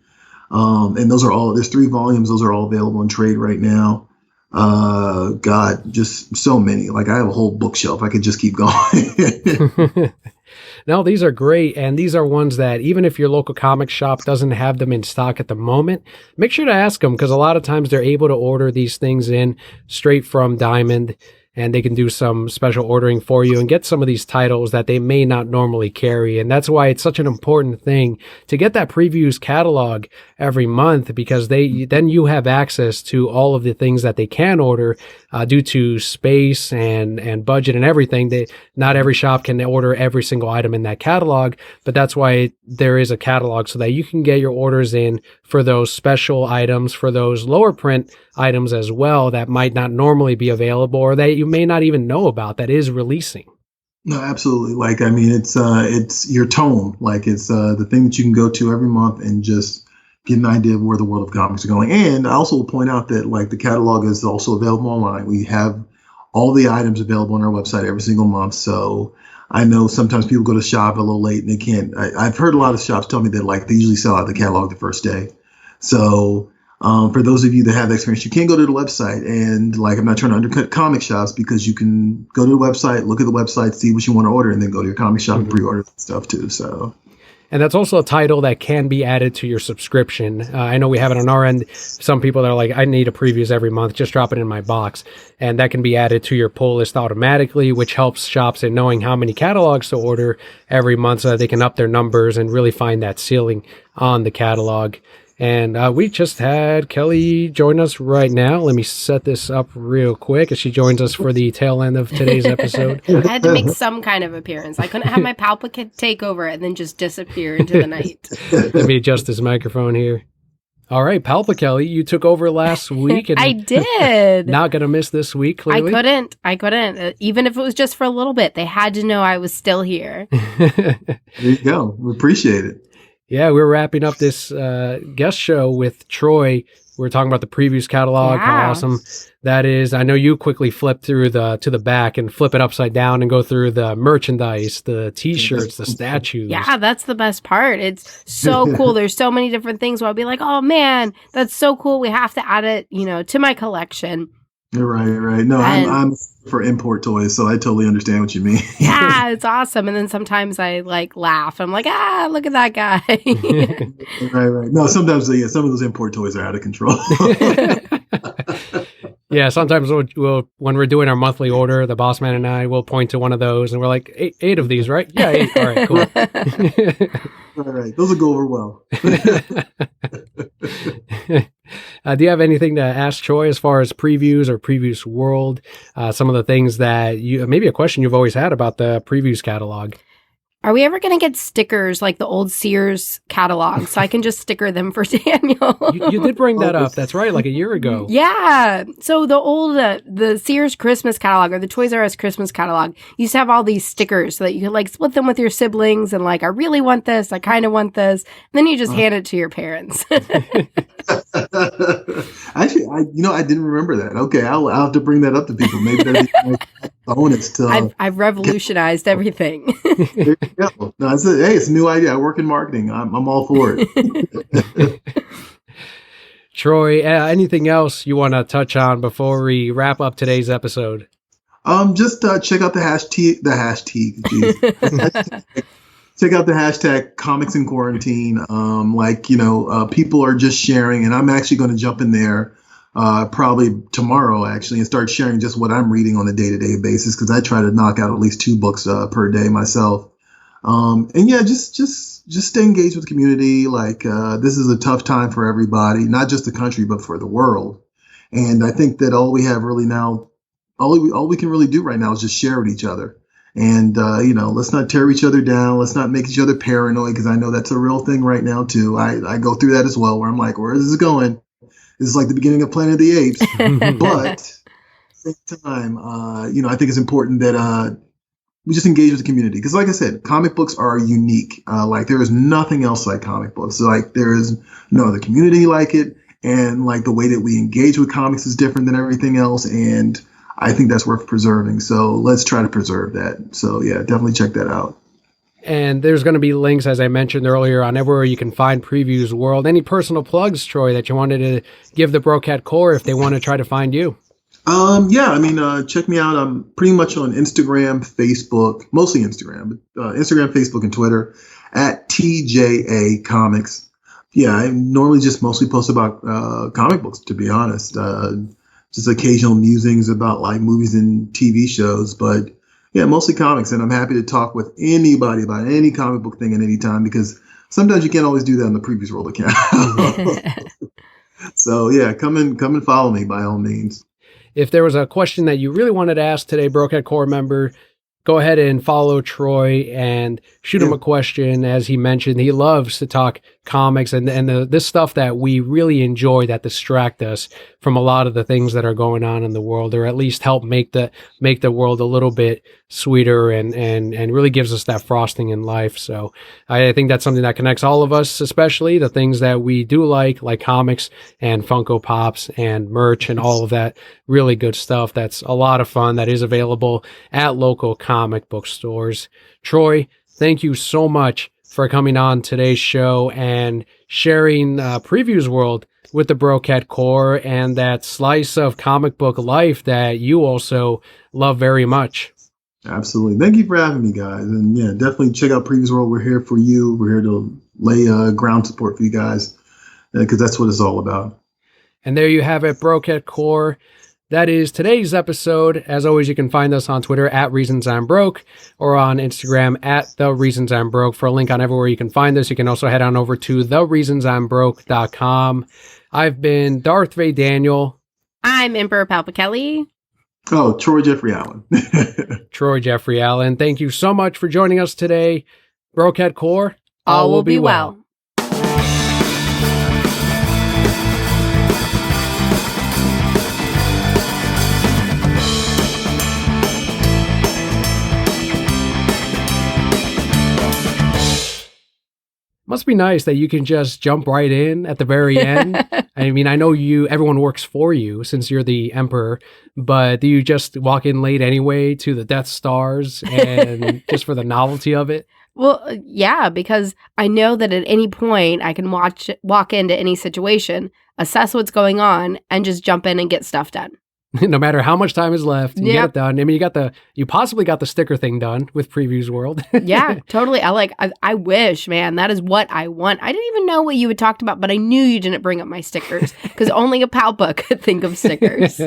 and there's 3 volumes. Those are all available in trade right now. God, just so many. Like I have a whole bookshelf. I could just keep going. No, these are great. And these are ones that even if your local comic shop doesn't have them in stock at the moment, make sure to ask them because a lot of times they're able to order these things in straight from Diamond and they can do some special ordering for you and get some of these titles that they may not normally carry. And that's why it's such an important thing to get that previews catalog every month because then you have access to all of the things that they can order due to space and budget and everything. Not every shop can order every single item in that catalog, but that's why there is a catalog so that you can get your orders in for those special items, for those lower print items as well that might not normally be available or that you may not even know about that is releasing. No, absolutely. Like, I mean, it's your tome. Like it's the thing that you can go to every month and just get an idea of where the world of comics are going. And I also will point out that like the catalog is also available online. We have all the items available on our website every single month. So I know sometimes people go to shop a little late and they can't. I've heard a lot of shops tell me that like they usually sell out the catalog the first day. So for those of you that have that experience, you can go to the website and like, I'm not trying to undercut comic shops because you can go to the website, look at the website, see what you want to order, and then go to your comic shop and pre-order stuff too. So. And that's also a title that can be added to your subscription. I know we have it on our end. Some people that are like, I need a previews every month, just drop it in my box. And that can be added to your pull list automatically, which helps shops in knowing how many catalogs to order every month so that they can up their numbers and really find that ceiling on the catalog. And we just had Kelli join us right now. Let me set this up real quick as she joins us for the tail end of today's episode. I had to make some kind of appearance. I couldn't have my palpicate take over and then just disappear into the night. Let me adjust this microphone here. All right, Palpa Kelli, you took over last week. And I did. Not going to miss this week, clearly. I couldn't. Even if it was just for a little bit, they had to know I was still here. There you go. We appreciate it. Yeah, we're wrapping up this guest show with Troy. We're talking about the previews catalog, how awesome that is. I know you quickly flip through to the back and flip it upside down and go through the merchandise, the T-shirts, the statues. Yeah, that's the best part. It's so cool. There's so many different things where I'll be like, oh man, that's so cool. We have to add it, to my collection. Right. No, I'm for import toys, so I totally understand what you mean. Yeah, it's awesome. And then sometimes I like laugh. I'm like, look at that guy. Right. No, sometimes some of those import toys are out of control. Yeah, sometimes we'll when we're doing our monthly order, the boss man and I will point to one of those and we're like, eight of these, right? Yeah, 8. All right, cool. All right, those will go over well. Do you have anything to ask Troy as far as previews or Previews World? Some of the things that maybe a question you've always had about the previews catalog. Are we ever going to get stickers like the old Sears catalog so I can just sticker them for Daniel? You did bring that up. That's right, like a year ago. Yeah. So the old, the Sears Christmas catalog or the Toys R Us Christmas catalog used to have all these stickers so that you could like split them with your siblings and like, I really want this. I kind of want this. And then you just hand it to your parents. Actually, I didn't remember that. Okay, I'll have to bring that up to people. Maybe that's bonus to. I've revolutionized everything. There you go. No, it's a new idea. I work in marketing. I'm all for it. Troy, anything else you want to touch on before we wrap up today's episode? Just check out the hashtag. Check out the hashtag Comics in Quarantine. People are just sharing, and I'm actually going to jump in there probably tomorrow, actually, and start sharing just what I'm reading on a day-to-day basis because I try to knock out at least 2 books per day myself. And yeah, just stay engaged with the community. Like this is a tough time for everybody, not just the country, but for the world. And I think that all we have really now, all we can really do right now is just share with each other. And let's not tear each other down. Let's not make each other paranoid, because I know that's a real thing right now too. I go through that as well, where I'm like, where is this going? This is like the beginning of Planet of the Apes. But at the same time, I think it's important that we just engage with the community, because like I said, comic books are unique. Like there is nothing else like comic books. Like there is no other community like it, and like the way that we engage with comics is different than everything else, and I think that's worth preserving. So let's try to preserve that. So yeah, definitely check that out. And there's going to be links, as I mentioned earlier, on everywhere you can find Previews World. Any personal plugs, Troy, that you wanted to give the Brocat Core if they want to try to find you? Check me out. I'm pretty much on Instagram, Facebook, mostly Instagram, but Instagram, Facebook, and Twitter at TJA Comics. Yeah, I normally just mostly post about comic books, to be honest. Just occasional musings about like movies and TV shows, but yeah, mostly comics. And I'm happy to talk with anybody about any comic book thing at any time, because sometimes you can't always do that on the Previous World account. So yeah, come and follow me by all means. If there was a question that you really wanted to ask today, Brocat Core member, go ahead and follow Troy and shoot him a question. As he mentioned, he loves to talk comics and this stuff that we really enjoy, that distract us from a lot of the things that are going on in the world, or at least help make the world a little bit sweeter and really gives us that frosting in life. So I think that's something that connects all of us, especially the things that we do like comics and Funko Pops and merch and all of that really good stuff. That's a lot of fun, that is available at local comic book stores. Troy, thank you so much for coming on today's show and sharing Previews World with the Brocat Core and that slice of comic book life that you also love very much. Absolutely. Thank you for having me, guys. And yeah, definitely check out Previews World. We're here for you. We're here to lay ground support for you guys, because that's what it's all about. And there you have it, Brocat Core. That is today's episode. As always, you can find us on Twitter at Reasons I'm Broke, or on Instagram at The Reasons I'm Broke. For a link on everywhere you can find us, you can also head on over to thereasonsimbroke.com. I've been Darth Vader Daniel. I'm Emperor Kelli. Oh, Troy Jeffrey Allen. Troy Jeffrey Allen. Thank you so much for joining us today. Brocat Core, all will be well. Must be nice that you can just jump right in at the very end. I mean, I know everyone works for you since you're the Emperor, but do you just walk in late anyway to the Death Stars and just for the novelty of it? Well, yeah, because I know that at any point I can walk into any situation, assess what's going on, and just jump in and get stuff done. No matter how much time is left, you get it done. I mean, you possibly got the sticker thing done with Previews World. Yeah, totally. I wish, man, that is what I want. I didn't even know what you had talked about, but I knew you didn't bring up my stickers because only a Palpa could think of stickers.